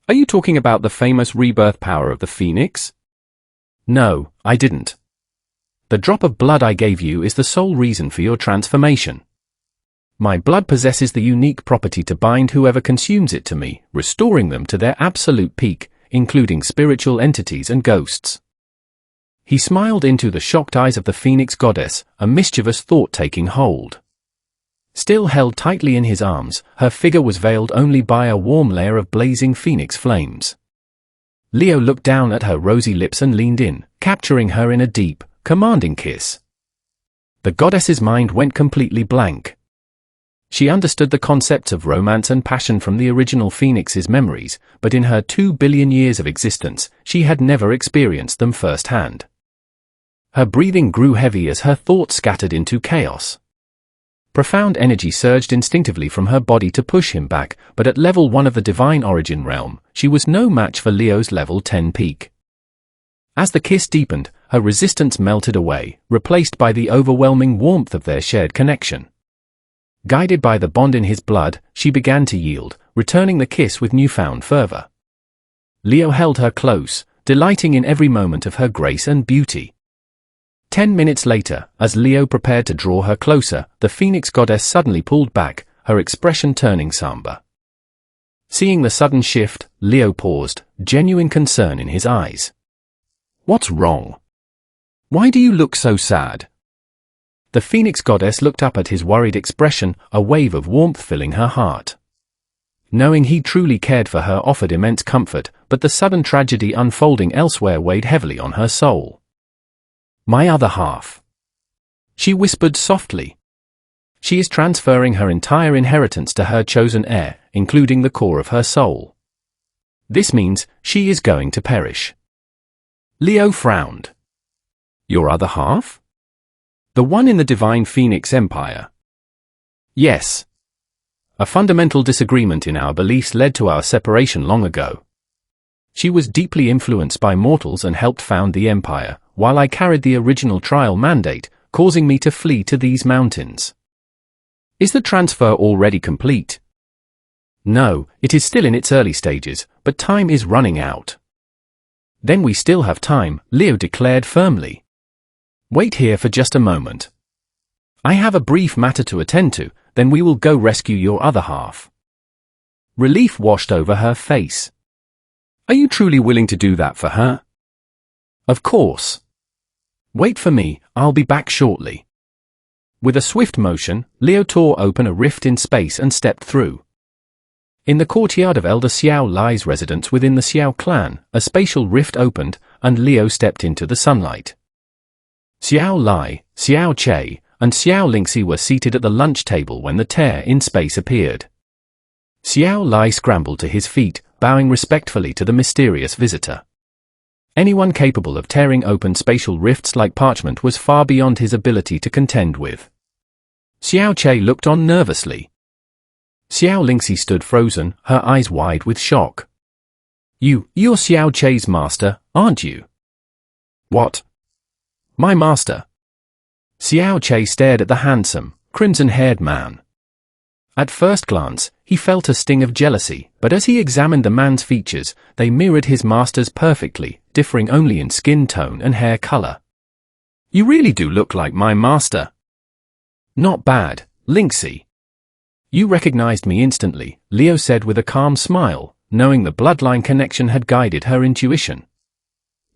"Are you talking about the famous rebirth power of the Phoenix?" "No, I didn't. The drop of blood I gave you is the sole reason for your transformation. My blood possesses the unique property to bind whoever consumes it to me, restoring them to their absolute peak, including spiritual entities and ghosts." He smiled into the shocked eyes of the Phoenix goddess, a mischievous thought taking hold. Still held tightly in his arms, her figure was veiled only by a warm layer of blazing phoenix flames. Leo looked down at her rosy lips and leaned in, capturing her in a deep, commanding kiss. The goddess's mind went completely blank. She understood the concepts of romance and passion from the original Phoenix's memories, but in her 2 billion years of existence, she had never experienced them firsthand. Her breathing grew heavy as her thoughts scattered into chaos. Profound energy surged instinctively from her body to push him back, but at level 1 of the divine origin realm, she was no match for Leo's level 10 peak. As the kiss deepened, her resistance melted away, replaced by the overwhelming warmth of their shared connection. Guided by the bond in his blood, she began to yield, returning the kiss with newfound fervor. Leo held her close, delighting in every moment of her grace and beauty. 10 minutes later, as Leo prepared to draw her closer, the Phoenix goddess suddenly pulled back, her expression turning somber. Seeing the sudden shift, Leo paused, genuine concern in his eyes. "What's wrong? Why do you look so sad?" The Phoenix goddess looked up at his worried expression, a wave of warmth filling her heart. Knowing he truly cared for her offered immense comfort, but the sudden tragedy unfolding elsewhere weighed heavily on her soul. My other half. She whispered softly. She is transferring her entire inheritance to her chosen heir, including the core of her soul. This means she is going to perish. Leo frowned. Your other half? The one in the Divine Phoenix Empire. Yes. A fundamental disagreement in our beliefs led to our separation long ago. She was deeply influenced by mortals and helped found the Empire, while I carried the original trial mandate, causing me to flee to these mountains. Is the transfer already complete? No, it is still in its early stages, but time is running out. Then we still have time, Leo declared firmly. Wait here for just a moment. I have a brief matter to attend to, then we will go rescue your other half. Relief washed over her face. Are you truly willing to do that for her? Of course. Wait for me, I'll be back shortly. With a swift motion, Leo tore open a rift in space and stepped through. In the courtyard of Elder Xiao Lai's residence within the Xiao clan, a spatial rift opened, and Leo stepped into the sunlight. Xiao Lai, Xiao Che, and Xiao Lingxi were seated at the lunch table when the tear in space appeared. Xiao Lai scrambled to his feet, bowing respectfully to the mysterious visitor. Anyone capable of tearing open spatial rifts like parchment was far beyond his ability to contend with. Xiao Che looked on nervously. Xiao Lingxi stood frozen, her eyes wide with shock. You're Xiao Che's master, aren't you? What? My master? Xiao Che stared at the handsome, crimson-haired man. At first glance, he felt a sting of jealousy, but as he examined the man's features, they mirrored his master's perfectly, differing only in skin tone and hair color. You really do look like my master. Not bad, Lingxi. You recognized me instantly, Leo said with a calm smile, knowing the bloodline connection had guided her intuition.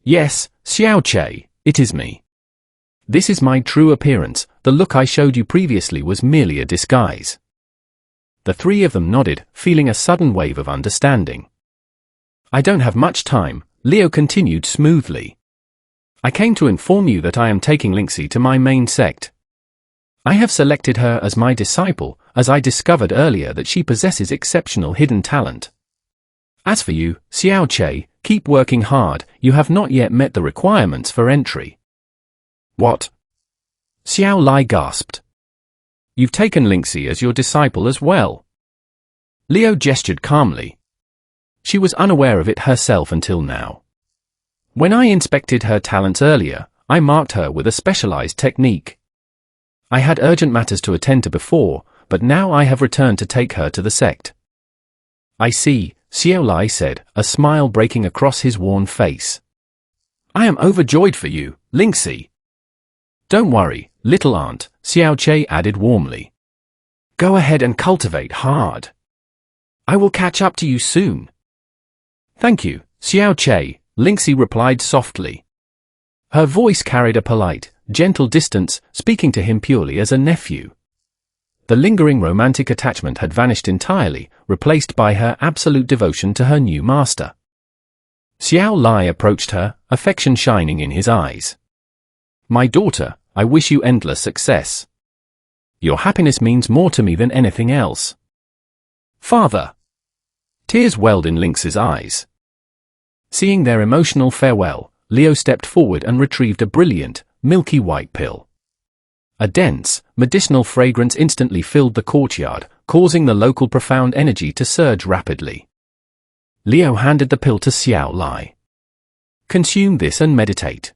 Yes, Xiao Che, it is me. This is my true appearance, the look I showed you previously was merely a disguise. The three of them nodded, feeling a sudden wave of understanding. I don't have much time, Leo continued smoothly. I came to inform you that I am taking Lingxi to my main sect. I have selected her as my disciple, as I discovered earlier that she possesses exceptional hidden talent. As for you, Xiao Che, keep working hard, you have not yet met the requirements for entry. What? Xiao Lai gasped. You've taken Lingxi as your disciple as well. Leo gestured calmly. She was unaware of it herself until now. When I inspected her talents earlier, I marked her with a specialized technique. I had urgent matters to attend to before, but now I have returned to take her to the sect. I see, Xiao Lai said, a smile breaking across his worn face. I am overjoyed for you, Lingxi. Don't worry, little aunt, Xiao Che added warmly. Go ahead and cultivate hard. I will catch up to you soon. Thank you, Xiao Che, Lingxi replied softly. Her voice carried a polite, gentle distance, speaking to him purely as a nephew. The lingering romantic attachment had vanished entirely, replaced by her absolute devotion to her new master. Xiao Lai approached her, affection shining in his eyes. My daughter, I wish you endless success. Your happiness means more to me than anything else. Father. Tears welled in Lingxi's eyes. Seeing their emotional farewell, Leo stepped forward and retrieved a brilliant, milky white pill. A dense, medicinal fragrance instantly filled the courtyard, causing the local profound energy to surge rapidly. Leo handed the pill to Xiao Lai. Consume this and meditate.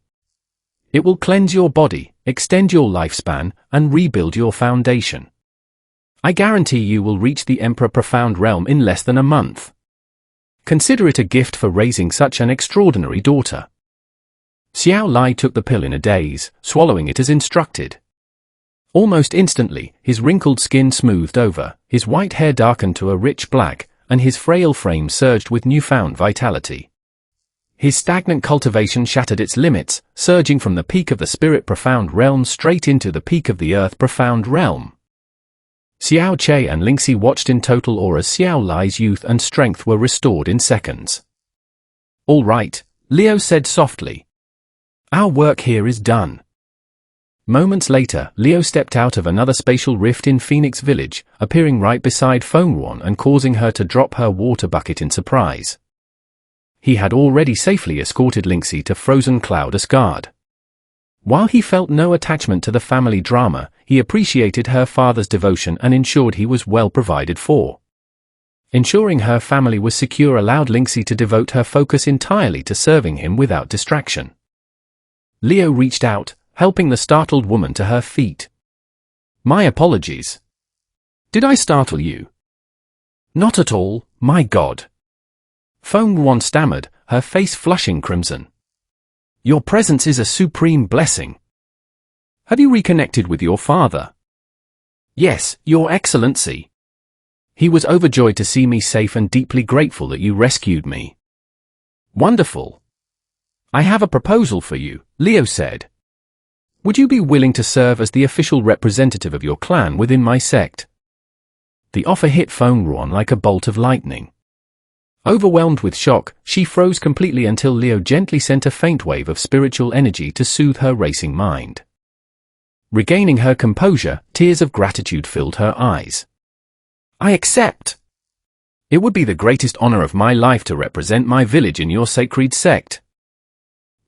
It will cleanse your body, extend your lifespan, and rebuild your foundation. I guarantee you will reach the Emperor Profound Realm in less than a month. Consider it a gift for raising such an extraordinary daughter. Xiao Lai took the pill in a daze, swallowing it as instructed. Almost instantly, his wrinkled skin smoothed over, his white hair darkened to a rich black, and his frail frame surged with newfound vitality. His stagnant cultivation shattered its limits, surging from the peak of the Spirit Profound Realm straight into the peak of the Earth Profound Realm. Xiao Che and Lingxi watched in total awe as Xiao Lai's youth and strength were restored in seconds. All right, Leo said softly. Our work here is done. Moments later, Leo stepped out of another spatial rift in Phoenix Village, appearing right beside Fengruan and causing her to drop her water bucket in surprise. He had already safely escorted Lingxi to Frozen Cloud Asgard. While he felt no attachment to the family drama, he appreciated her father's devotion and ensured he was well provided for. Ensuring her family was secure allowed Lingxi to devote her focus entirely to serving him without distraction. Leo reached out, helping the startled woman to her feet. My apologies. Did I startle you? Not at all, my God. Fengruan stammered, her face flushing crimson. Your presence is a supreme blessing. Have you reconnected with your father? Yes, Your Excellency. He was overjoyed to see me safe and deeply grateful that you rescued me. Wonderful. I have a proposal for you, Leo said. Would you be willing to serve as the official representative of your clan within my sect? The offer hit Fengruan like a bolt of lightning. Overwhelmed with shock, she froze completely until Leo gently sent a faint wave of spiritual energy to soothe her racing mind. Regaining her composure, tears of gratitude filled her eyes. I accept. It would be the greatest honor of my life to represent my village in your sacred sect.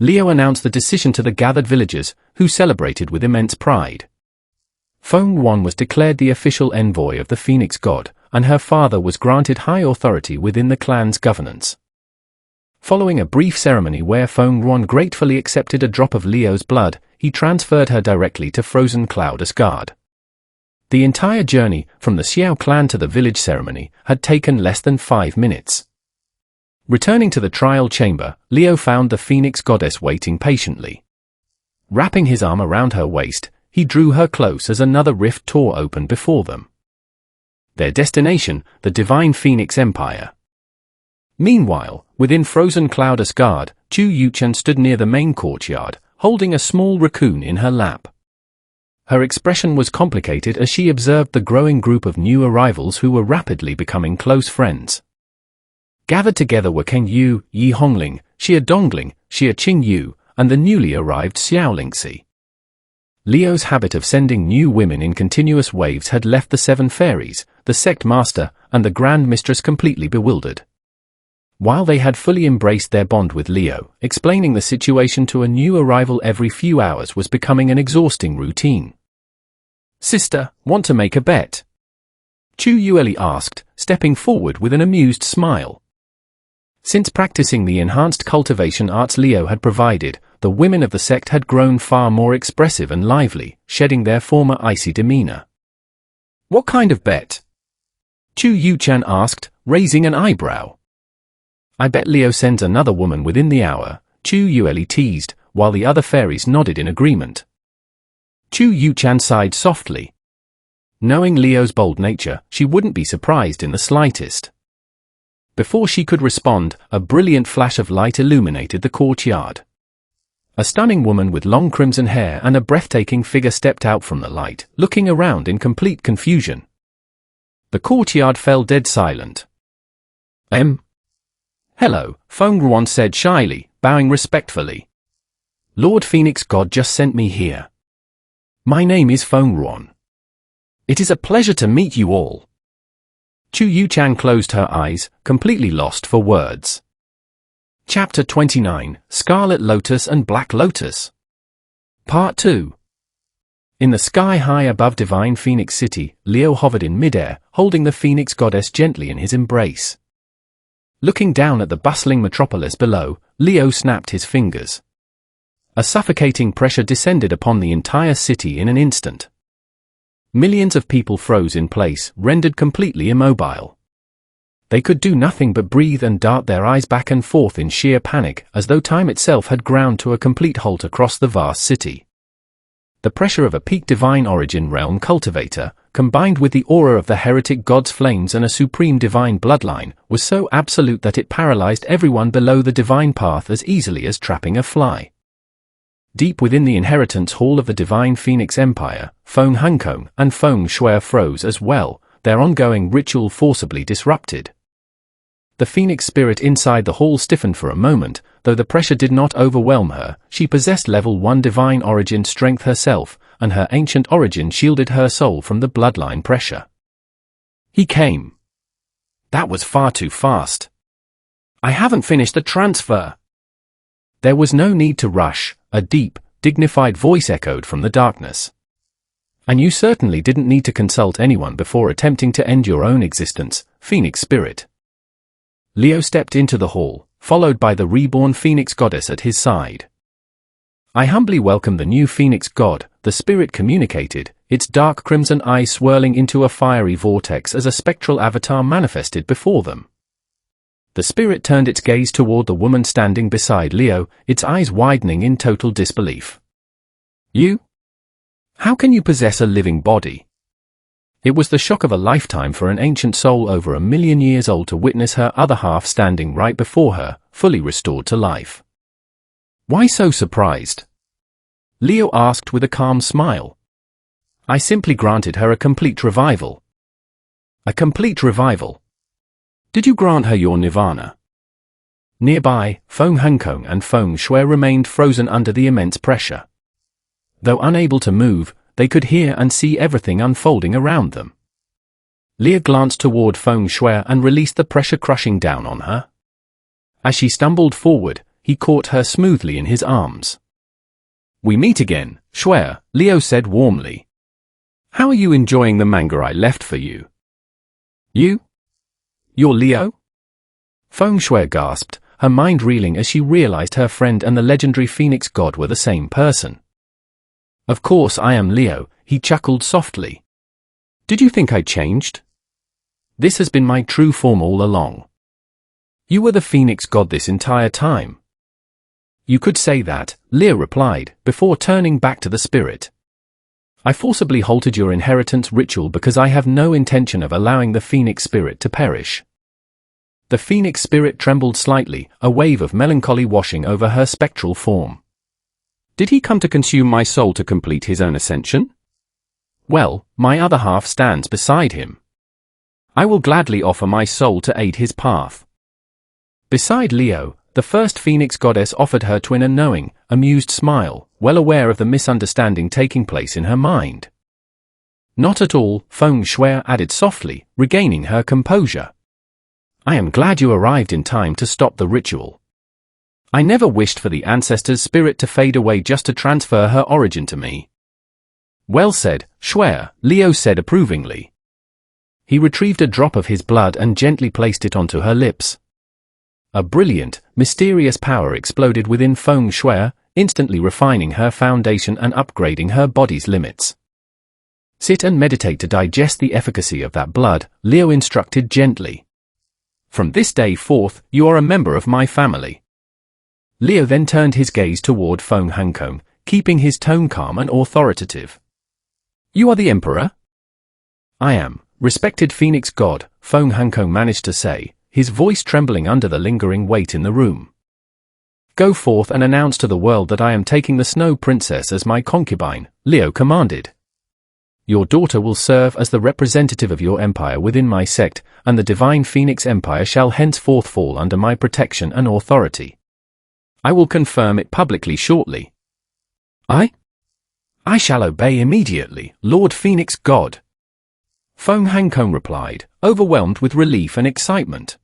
Leo announced the decision to the gathered villagers, who celebrated with immense pride. Fengruan was declared the official envoy of the Phoenix God, and her father was granted high authority within the clan's governance. Following a brief ceremony where Fengruan gratefully accepted a drop of Leo's blood, he transferred her directly to Frozen Cloud Asgard. The entire journey, from the Xiao clan to the village ceremony, had taken less than 5 minutes. Returning to the trial chamber, Leo found the Phoenix goddess waiting patiently. Wrapping his arm around her waist, he drew her close as another rift tore open before them. Their destination, the Divine Phoenix Empire. Meanwhile, within Frozen Cloud Asgard, Chu Yuchen stood near the main courtyard, holding a small raccoon in her lap. Her expression was complicated as she observed the growing group of new arrivals who were rapidly becoming close friends. Gathered together were Kang Yu, Yi Hongling, Xia Dongling, Xia Qingyu, and the newly arrived Xiao Lingxi. Leo's habit of sending new women in continuous waves had left the 7 fairies, the sect master, and the Grand Mistress completely bewildered. While they had fully embraced their bond with Leo, explaining the situation to a new arrival every few hours was becoming an exhausting routine. Sister, want to make a bet? Chu Yueli asked, stepping forward with an amused smile. Since practicing the enhanced cultivation arts Leo had provided, the women of the sect had grown far more expressive and lively, shedding their former icy demeanor. What kind of bet? Chu Yuchan asked, raising an eyebrow. I bet Leo sends another woman within the hour, Chu Yueli teased, while the other fairies nodded in agreement. Chu Yuchan sighed softly. Knowing Leo's bold nature, she wouldn't be surprised in the slightest. Before she could respond, a brilliant flash of light illuminated the courtyard. A stunning woman with long crimson hair and a breathtaking figure stepped out from the light, looking around in complete confusion. The courtyard fell dead silent. Hello, Fengruan said shyly, bowing respectfully. Lord Phoenix God just sent me here. My name is Fengruan. It is a pleasure to meet you all. Chu Yuchan closed her eyes, completely lost for words. Chapter 29, Scarlet Lotus and Black Lotus. Part 2. In the sky high above Divine Phoenix City, Leo hovered in midair, holding the Phoenix goddess gently in his embrace. Looking down at the bustling metropolis below, Leo snapped his fingers. A suffocating pressure descended upon the entire city in an instant. Millions of people froze in place, rendered completely immobile. They could do nothing but breathe and dart their eyes back and forth in sheer panic, as though time itself had ground to a complete halt across the vast city. The pressure of a peak divine origin realm cultivator, combined with the aura of the heretic god's flames and a supreme divine bloodline, was so absolute that it paralyzed everyone below the divine path as easily as trapping a fly. Deep within the inheritance hall of the Divine Phoenix Empire, Feng Hengkong and Feng Shui froze as well, their ongoing ritual forcibly disrupted. The phoenix spirit inside the hall stiffened for a moment, though the pressure did not overwhelm her. She possessed level 1 divine origin strength herself, and her ancient origin shielded her soul from the bloodline pressure. He came. That was far too fast. I haven't finished the transfer. There was no need to rush, a deep, dignified voice echoed from the darkness. And you certainly didn't need to consult anyone before attempting to end your own existence, Phoenix Spirit. Leo stepped into the hall, followed by the reborn Phoenix Goddess at his side. I humbly welcome the new Phoenix God, the spirit communicated, its dark crimson eyes swirling into a fiery vortex as a spectral avatar manifested before them. The spirit turned its gaze toward the woman standing beside Leo, its eyes widening in total disbelief. You? How can you possess a living body? It was the shock of a lifetime for an ancient soul over 1,000,000 years old to witness her other half standing right before her, fully restored to life. Why so surprised? Leo asked with a calm smile. I simply granted her a complete revival. A complete revival? Did you grant her your nirvana? Nearby, Feng Hengkong and Feng Shui remained frozen under the immense pressure. Though unable to move, they could hear and see everything unfolding around them. Leo glanced toward Feng Shui and released the pressure crushing down on her. As she stumbled forward, he caught her smoothly in his arms. We meet again, Shui, Leo said warmly. How are you enjoying the manga I left for you? You? You're Leo? Feng Shui gasped, her mind reeling as she realized her friend and the legendary Phoenix God were the same person. Of course I am Leo, he chuckled softly. Did you think I changed? This has been my true form all along. You were the Phoenix God this entire time. You could say that, Leo replied, before turning back to the spirit. I forcibly halted your inheritance ritual because I have no intention of allowing the Phoenix spirit to perish. The Phoenix spirit trembled slightly, a wave of melancholy washing over her spectral form. Did he come to consume my soul to complete his own ascension? Well, my other half stands beside him. I will gladly offer my soul to aid his path. Beside Leo, the first Phoenix Goddess offered her twin a knowing, amused smile, well aware of the misunderstanding taking place in her mind. Not at all, Feng Shui added softly, regaining her composure. I am glad you arrived in time to stop the ritual. I never wished for the ancestor's spirit to fade away just to transfer her origin to me. Well said, Shui, Leo said approvingly. He retrieved a drop of his blood and gently placed it onto her lips. A brilliant, mysterious power exploded within Feng Shui, instantly refining her foundation and upgrading her body's limits. Sit and meditate to digest the efficacy of that blood, Leo instructed gently. From this day forth, you are a member of my family. Leo then turned his gaze toward Feng Hengkong, keeping his tone calm and authoritative. You are the Emperor? I am, respected Phoenix God, Feng Hengkong managed to say, his voice trembling under the lingering weight in the room. Go forth and announce to the world that I am taking the Snow Princess as my concubine, Leo commanded. Your daughter will serve as the representative of your empire within my sect, and the divine Phoenix Empire shall henceforth fall under my protection and authority. I will confirm it publicly shortly. I shall obey immediately, Lord Phoenix God. Feng Hengkong replied, overwhelmed with relief and excitement.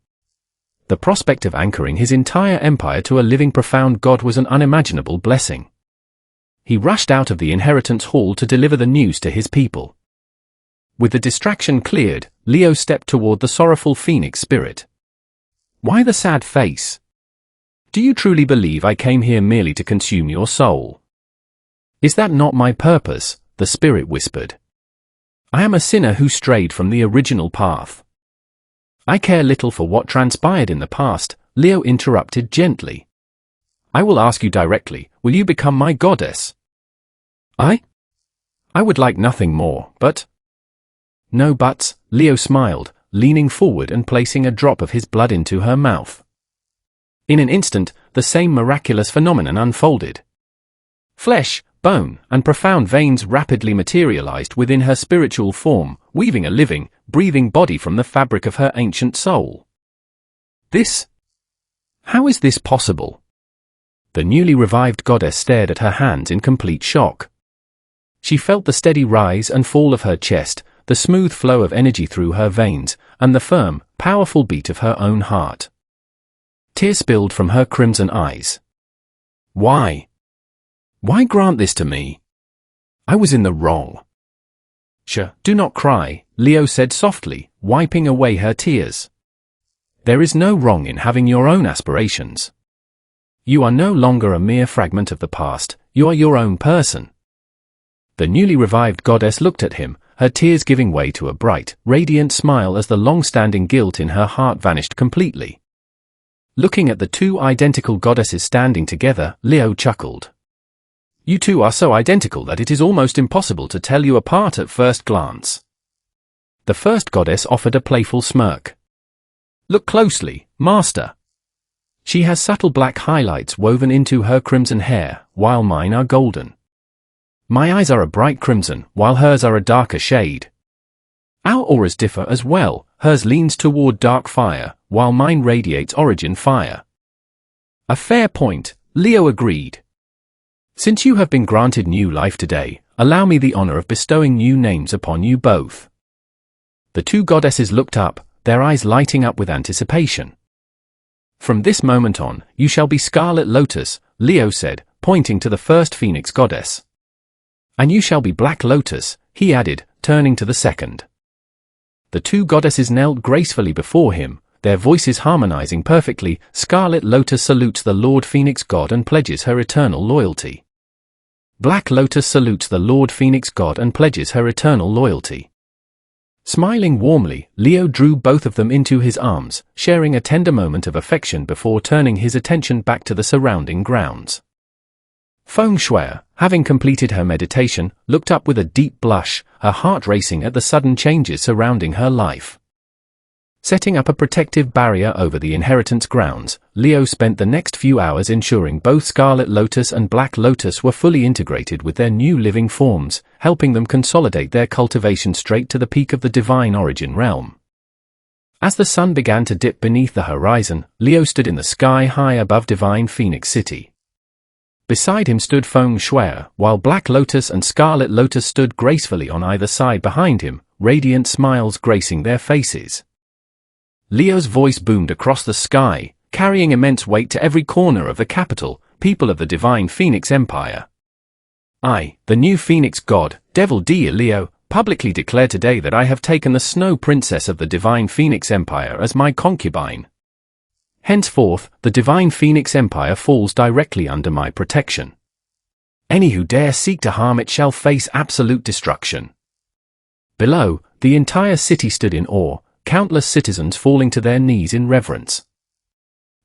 The prospect of anchoring his entire empire to a living profound god was an unimaginable blessing. He rushed out of the inheritance hall to deliver the news to his people. With the distraction cleared, Leo stepped toward the sorrowful Phoenix spirit. Why the sad face? Do you truly believe I came here merely to consume your soul? Is that not my purpose? The spirit whispered. I am a sinner who strayed from the original path. I care little for what transpired in the past, Leo interrupted gently. I will ask you directly, will you become my goddess? I would like nothing more, but... No buts, Leo smiled, leaning forward and placing a drop of his blood into her mouth. In an instant, the same miraculous phenomenon unfolded. Flesh, bone, and profound veins rapidly materialized within her spiritual form, weaving a living, breathing body from the fabric of her ancient soul. This? How is this possible? The newly revived goddess stared at her hands in complete shock. She felt the steady rise and fall of her chest, the smooth flow of energy through her veins, and the firm, powerful beat of her own heart. Tears spilled from her crimson eyes. Why? Why grant this to me? I was in the wrong. Do not cry, Leo said softly, wiping away her tears. There is no wrong in having your own aspirations. You are no longer a mere fragment of the past, you are your own person. The newly revived goddess looked at him, her tears giving way to a bright, radiant smile as the long-standing guilt in her heart vanished completely. Looking at the two identical goddesses standing together, Leo chuckled. You two are so identical that it is almost impossible to tell you apart at first glance. The first goddess offered a playful smirk. Look closely, master. She has subtle black highlights woven into her crimson hair, while mine are golden. My eyes are a bright crimson, while hers are a darker shade. Our auras differ as well, hers leans toward dark fire, while mine radiates origin fire. A fair point, Leo agreed. Since you have been granted new life today, allow me the honor of bestowing new names upon you both. The two goddesses looked up, their eyes lighting up with anticipation. From this moment on, you shall be Scarlet Lotus, Leo said, pointing to the first Phoenix goddess. And you shall be Black Lotus, he added, turning to the second. The two goddesses knelt gracefully before him, their voices harmonizing perfectly. Scarlet Lotus salutes the Lord Phoenix God and pledges her eternal loyalty. Black Lotus salutes the Lord Phoenix God and pledges her eternal loyalty. Smiling warmly, Leo drew both of them into his arms, sharing a tender moment of affection before turning his attention back to the surrounding grounds. Feng Shui, having completed her meditation, looked up with a deep blush, her heart racing at the sudden changes surrounding her life. Setting up a protective barrier over the inheritance grounds, Leo spent the next few hours ensuring both Scarlet Lotus and Black Lotus were fully integrated with their new living forms, helping them consolidate their cultivation straight to the peak of the divine origin realm. As the sun began to dip beneath the horizon, Leo stood in the sky high above Divine Phoenix City. Beside him stood Feng Shui, while Black Lotus and Scarlet Lotus stood gracefully on either side behind him, radiant smiles gracing their faces. Leo's voice boomed across the sky, carrying immense weight to every corner of the capital, people of the Divine Phoenix Empire. I, the new Phoenix God, Devil Deer Leo, publicly declare today that I have taken the Snow Princess of the Divine Phoenix Empire as my concubine. Henceforth, the Divine Phoenix Empire falls directly under my protection. Any who dare seek to harm it shall face absolute destruction. Below, the entire city stood in awe, countless citizens falling to their knees in reverence.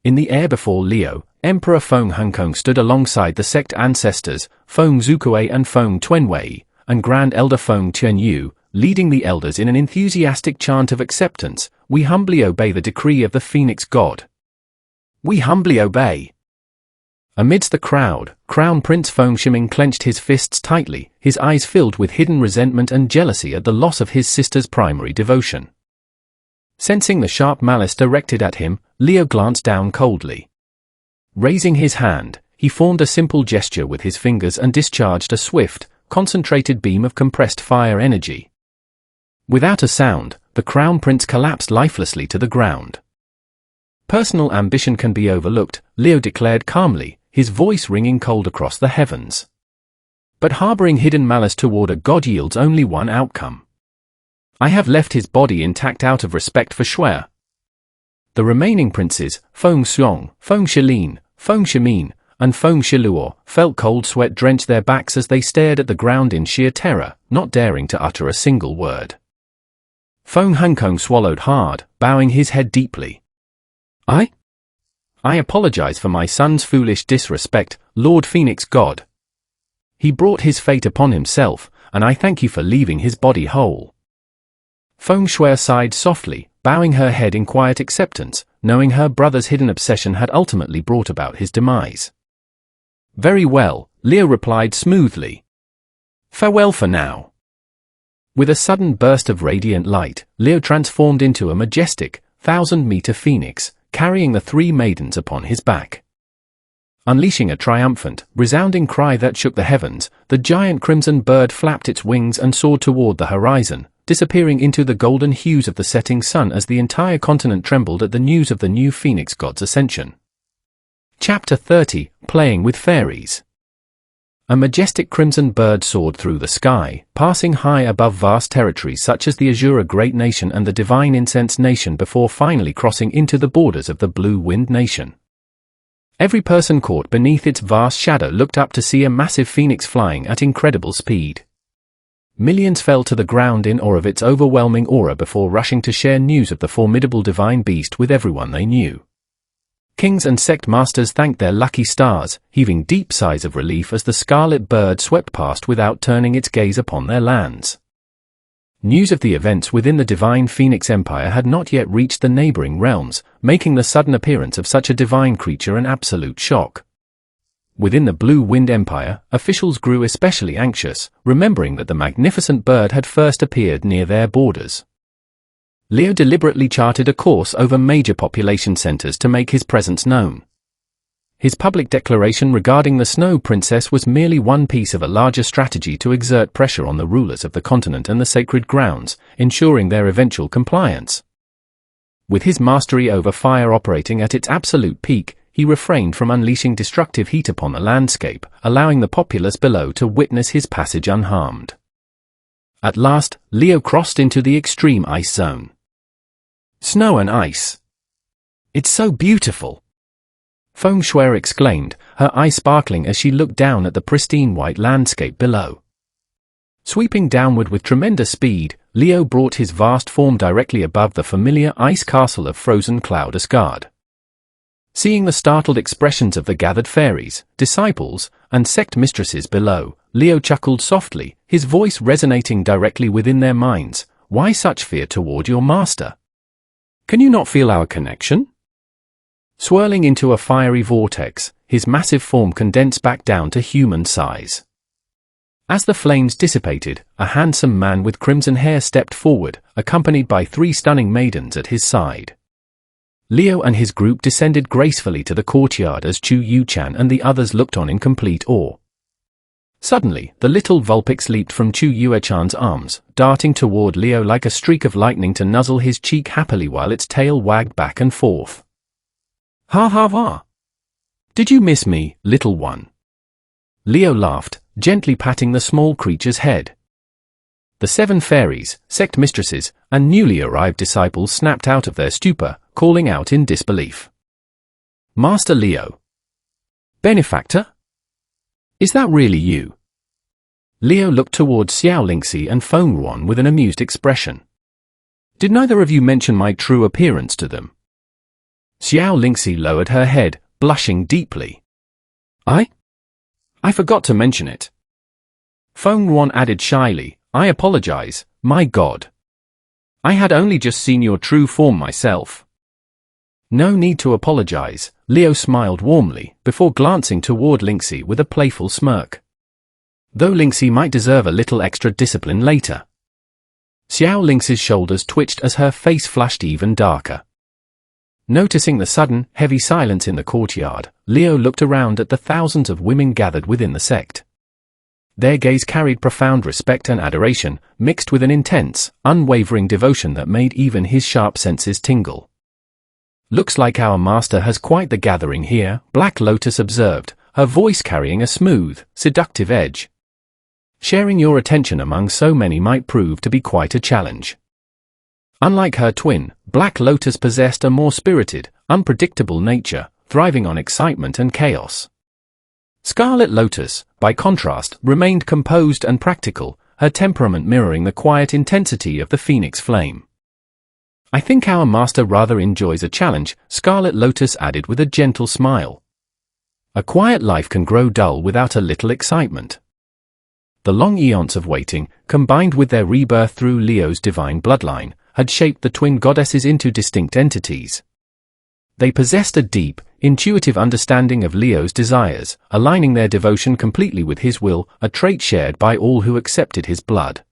In the air before Leo, Emperor Feng Hongkong stood alongside the sect ancestors, Feng Zukue and Feng Tuanwei, and Grand Elder Feng Tianyu, leading the elders in an enthusiastic chant of acceptance. We humbly obey the decree of the Phoenix God. We humbly obey. Amidst the crowd, Crown Prince Feng Shiming clenched his fists tightly, his eyes filled with hidden resentment and jealousy at the loss of his sister's primary devotion. Sensing the sharp malice directed at him, Leo glanced down coldly. Raising his hand, he formed a simple gesture with his fingers and discharged a swift, concentrated beam of compressed fire energy. Without a sound, the Crown Prince collapsed lifelessly to the ground. Personal ambition can be overlooked, Leo declared calmly, his voice ringing cold across the heavens. But harboring hidden malice toward a god yields only one outcome. I have left his body intact out of respect for Shui. The remaining princes, Feng Xiong, Feng Shilin, Feng Shimin, and Feng Shiluo, felt cold sweat drench their backs as they stared at the ground in sheer terror, not daring to utter a single word. Feng Hongkong swallowed hard, bowing his head deeply. I apologize for my son's foolish disrespect, Lord Phoenix God. He brought his fate upon himself, and I thank you for leaving his body whole. Feng Shui sighed softly, bowing her head in quiet acceptance, knowing her brother's hidden obsession had ultimately brought about his demise. Very well, Leo replied smoothly. Farewell for now. With a sudden burst of radiant light, Leo transformed into a majestic, 1,000-meter phoenix, carrying the three maidens upon his back. Unleashing a triumphant, resounding cry that shook the heavens, the giant crimson bird flapped its wings and soared toward the horizon, disappearing into the golden hues of the setting sun as the entire continent trembled at the news of the new phoenix god's ascension. Chapter 30, Playing with Fairies. A majestic crimson bird soared through the sky, passing high above vast territories such as the Azura Great Nation and the Divine Incense Nation before finally crossing into the borders of the Blue Wind Nation. Every person caught beneath its vast shadow looked up to see a massive phoenix flying at incredible speed. Millions fell to the ground in awe of its overwhelming aura before rushing to share news of the formidable divine beast with everyone they knew. Kings and sect masters thanked their lucky stars, heaving deep sighs of relief as the scarlet bird swept past without turning its gaze upon their lands. News of the events within the divine Phoenix Empire had not yet reached the neighboring realms, making the sudden appearance of such a divine creature an absolute shock. Within the Blue Wind Empire, officials grew especially anxious, remembering that the magnificent bird had first appeared near their borders. Leo deliberately charted a course over major population centers to make his presence known. His public declaration regarding the Snow Princess was merely one piece of a larger strategy to exert pressure on the rulers of the continent and the sacred grounds, ensuring their eventual compliance. With his mastery over fire operating at its absolute peak, he refrained from unleashing destructive heat upon the landscape, allowing the populace below to witness his passage unharmed. At last, Leo crossed into the extreme ice zone. Snow and ice. It's so beautiful! Feng Shui exclaimed, her eyes sparkling as she looked down at the pristine white landscape below. Sweeping downward with tremendous speed, Leo brought his vast form directly above the familiar ice castle of frozen cloud Asgard. Seeing the startled expressions of the gathered fairies, disciples, and sect mistresses below, Leo chuckled softly, his voice resonating directly within their minds. Why such fear toward your master? Can you not feel our connection? Swirling into a fiery vortex, his massive form condensed back down to human size. As the flames dissipated, a handsome man with crimson hair stepped forward, accompanied by three stunning maidens at his side. Leo and his group descended gracefully to the courtyard as Chu Yu-chan and the others looked on in complete awe. Suddenly, the little Vulpix leaped from Chu Yu-chan's arms, darting toward Leo like a streak of lightning to nuzzle his cheek happily while its tail wagged back and forth. Ha ha ha! Did you miss me, little one? Leo laughed, gently patting the small creature's head. The 7 fairies, sect mistresses, and newly arrived disciples snapped out of their stupor, calling out in disbelief. Master Leo. Benefactor? Is that really you? Leo looked towards Xiao Lingxi and Feng Ruan with an amused expression. Did neither of you mention my true appearance to them? Xiao Lingxi lowered her head, blushing deeply. I forgot to mention it. Feng Ruan added shyly, I apologize, my god. I had only just seen your true form myself. No need to apologize, Leo smiled warmly, before glancing toward Lingxi with a playful smirk. Though Lingxi might deserve a little extra discipline later. Xiao Lingxi's shoulders twitched as her face flushed even darker. Noticing the sudden, heavy silence in the courtyard, Leo looked around at the thousands of women gathered within the sect. Their gaze carried profound respect and adoration, mixed with an intense, unwavering devotion that made even his sharp senses tingle. Looks like our master has quite the gathering here, Black Lotus observed, her voice carrying a smooth, seductive edge. Sharing your attention among so many might prove to be quite a challenge. Unlike her twin, Black Lotus possessed a more spirited, unpredictable nature, thriving on excitement and chaos. Scarlet Lotus, by contrast, remained composed and practical, her temperament mirroring the quiet intensity of the phoenix flame. I think our master rather enjoys a challenge, Scarlet Lotus added with a gentle smile. A quiet life can grow dull without a little excitement. The long eons of waiting, combined with their rebirth through Leo's divine bloodline, had shaped the twin goddesses into distinct entities. They possessed a deep, intuitive understanding of Leo's desires, aligning their devotion completely with his will, a trait shared by all who accepted his blood.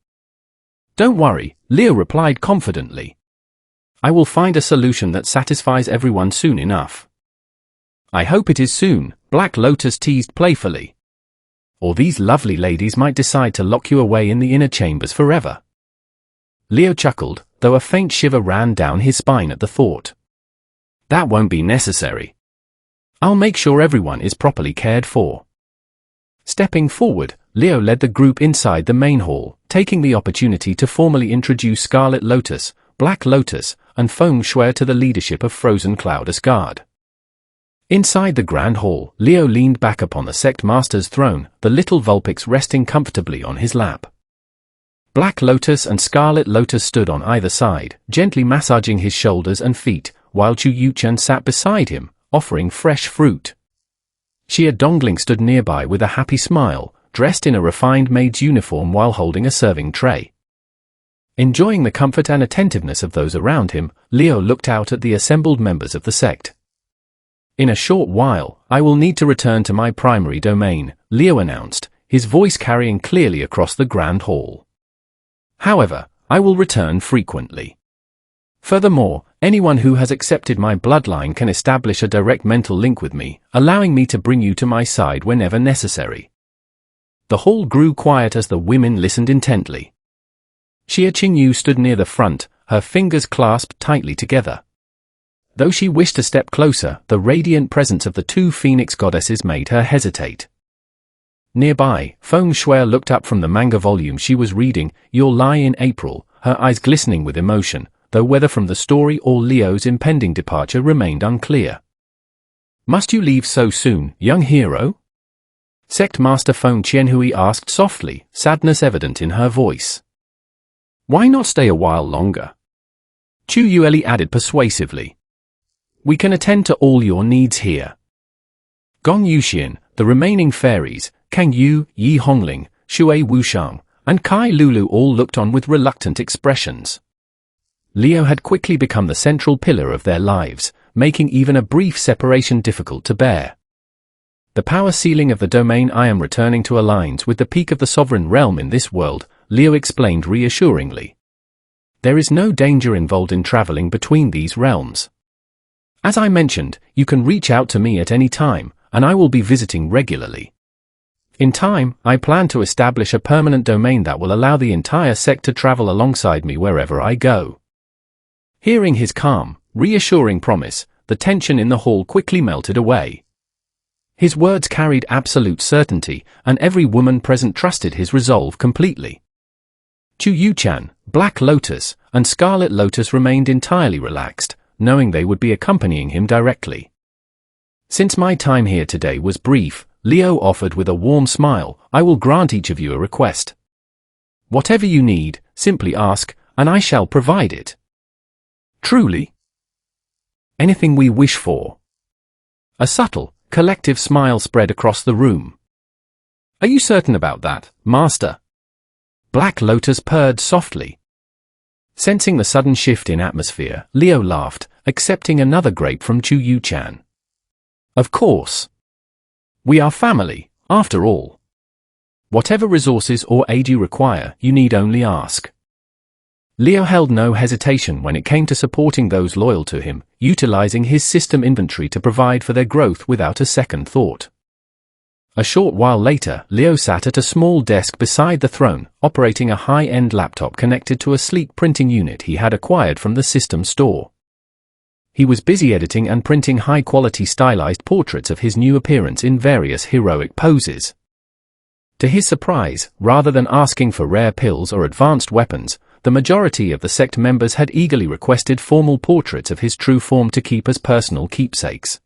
Don't worry, Leo replied confidently. I will find a solution that satisfies everyone soon enough. I hope it is soon, Black Lotus teased playfully. Or these lovely ladies might decide to lock you away in the inner chambers forever. Leo chuckled, though a faint shiver ran down his spine at the thought. That won't be necessary. I'll make sure everyone is properly cared for. Stepping forward, Leo led the group inside the main hall, taking the opportunity to formally introduce Scarlet Lotus, Black Lotus, and Feng Shui to the leadership of Frozen Cloud Asgard. Inside the grand hall, Leo leaned back upon the sect master's throne, the little Vulpix resting comfortably on his lap. Black Lotus and Scarlet Lotus stood on either side, gently massaging his shoulders and feet, while Chu Yuchan sat beside him, offering fresh fruit. Xia Dongling stood nearby with a happy smile, dressed in a refined maid's uniform while holding a serving tray. Enjoying the comfort and attentiveness of those around him, Leo looked out at the assembled members of the sect. In a short while, I will need to return to my primary domain, Leo announced, his voice carrying clearly across the grand hall. However, I will return frequently. Furthermore, anyone who has accepted my bloodline can establish a direct mental link with me, allowing me to bring you to my side whenever necessary. The hall grew quiet as the women listened intently. Xia Qingyu stood near the front, her fingers clasped tightly together. Though she wished to step closer, the radiant presence of the two phoenix goddesses made her hesitate. Nearby, Feng Shui looked up from the manga volume she was reading, Your Lie in April, her eyes glistening with emotion, though whether from the story or Leo's impending departure remained unclear. Must you leave so soon, young hero? Sect Master Feng Qianhui asked softly, sadness evident in her voice. Why not stay a while longer? Chu Yueli added persuasively. We can attend to all your needs here. Gong Yuxian, the remaining fairies, Kang Yu, Yi Hongling, Shui Wushang, and Kai Lulu all looked on with reluctant expressions. Leo had quickly become the central pillar of their lives, making even a brief separation difficult to bear. The power ceiling of the domain I am returning to aligns with the peak of the sovereign realm in this world, Leo explained reassuringly. There is no danger involved in traveling between these realms. As I mentioned, you can reach out to me at any time, and I will be visiting regularly. In time, I plan to establish a permanent domain that will allow the entire sect to travel alongside me wherever I go. Hearing his calm, reassuring promise, the tension in the hall quickly melted away. His words carried absolute certainty, and every woman present trusted his resolve completely. Chu Yuchan, Black Lotus, and Scarlet Lotus remained entirely relaxed, knowing they would be accompanying him directly. Since my time here today was brief, Leo offered with a warm smile, I will grant each of you a request. Whatever you need, simply ask, and I shall provide it. Truly? Anything we wish for. A subtle, collective smile spread across the room. Are you certain about that, Master? Black Lotus purred softly. Sensing the sudden shift in atmosphere, Leo laughed, accepting another grape from Chu Yuchan. Of course. We are family, after all. Whatever resources or aid you require, you need only ask. Leo held no hesitation when it came to supporting those loyal to him, utilizing his system inventory to provide for their growth without a second thought. A short while later, Leo sat at a small desk beside the throne, operating a high-end laptop connected to a sleek printing unit he had acquired from the system store. He was busy editing and printing high-quality stylized portraits of his new appearance in various heroic poses. To his surprise, rather than asking for rare pills or advanced weapons, the majority of the sect members had eagerly requested formal portraits of his true form to keep as personal keepsakes.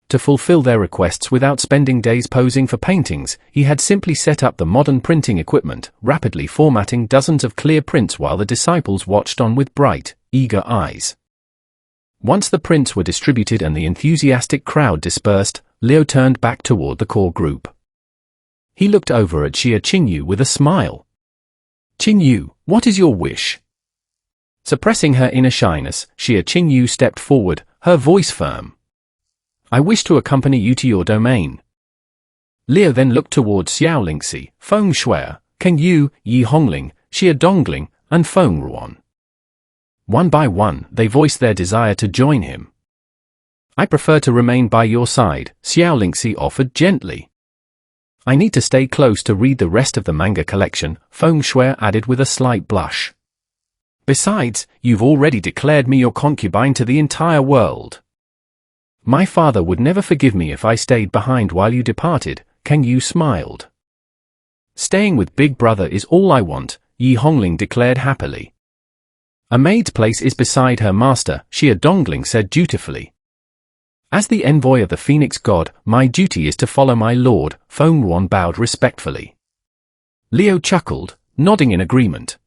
To fulfill their requests without spending days posing for paintings, he had simply set up the modern printing equipment, rapidly formatting dozens of clear prints while the disciples watched on with bright, eager eyes. Once the prints were distributed and the enthusiastic crowd dispersed, Leo turned back toward the core group. He looked over at Xia Qingyu with a smile. Qingyu, what is your wish? Suppressing her inner shyness, Xia Qingyu stepped forward, her voice firm. I wish to accompany you to your domain. Leo then looked towards Xiao Lingxi, Feng Shui, Kang Yu, Yi Hongling, Xia Dongling, and Feng Ruan. One by one, they voiced their desire to join him. I prefer to remain by your side, Xiao Lingxi offered gently. I need to stay close to read the rest of the manga collection, Feng Shui added with a slight blush. Besides, you've already declared me your concubine to the entire world. My father would never forgive me if I stayed behind while you departed, Kang Yu smiled. Staying with Big Brother is all I want, Yi Hongling declared happily. A maid's place is beside her master, Xia Dongling said dutifully. As the envoy of the Phoenix God, my duty is to follow my lord, Feng Ruan bowed respectfully. Liu chuckled, nodding in agreement.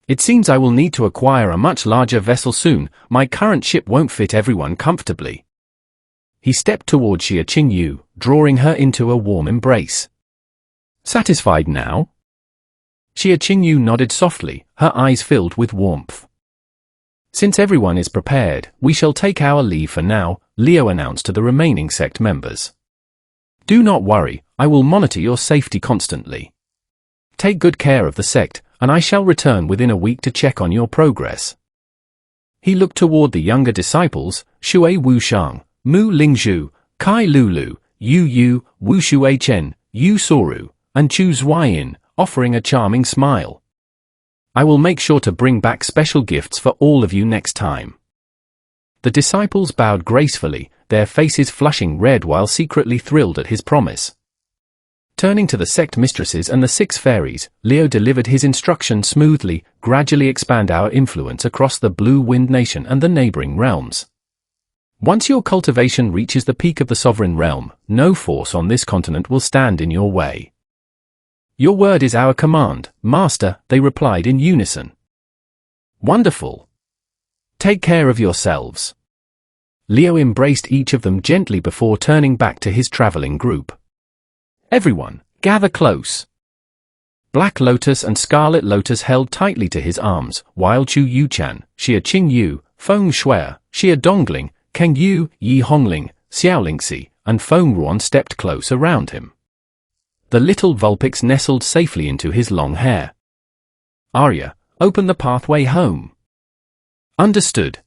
It seems I will need to acquire a much larger vessel soon, my current ship won't fit everyone comfortably. He stepped toward Xia Qingyu, drawing her into a warm embrace. Satisfied now? Xia Qingyu nodded softly, her eyes filled with warmth. Since everyone is prepared, we shall take our leave for now, Leo announced to the remaining sect members. Do not worry, I will monitor your safety constantly. Take good care of the sect, and I shall return within a week to check on your progress. He looked toward the younger disciples, Shui Wushang, Mu Lingzhu, Kai Lulu, Yu Yu, Wu Shui Chen, Yu Soru, and Chu Zhuayin, offering a charming smile. I will make sure to bring back special gifts for all of you next time. The disciples bowed gracefully, their faces flushing red while secretly thrilled at his promise. Turning to the sect mistresses and the 6 fairies, Leo delivered his instructions smoothly, gradually expand our influence across the Blue Wind Nation and the neighboring realms. Once your cultivation reaches the peak of the sovereign realm, no force on this continent will stand in your way. Your word is our command, Master, they replied in unison. Wonderful. Take care of yourselves. Leo embraced each of them gently before turning back to his traveling group. Everyone, gather close. Black Lotus and Scarlet Lotus held tightly to his arms, while Chu Yuchan, Xia Qingyu, Feng Shui, Xia Dongling, Kang Yu, Yi Hongling, Xiao Lingxi, and Feng Ruan stepped close around him. The little Vulpix nestled safely into his long hair. Arya, open the pathway home. Understood.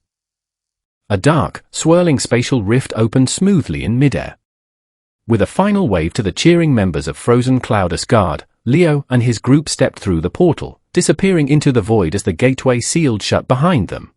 A dark, swirling spatial rift opened smoothly in midair. With a final wave to the cheering members of Frozen Cloudus Guard, Leo and his group stepped through the portal, disappearing into the void as the gateway sealed shut behind them.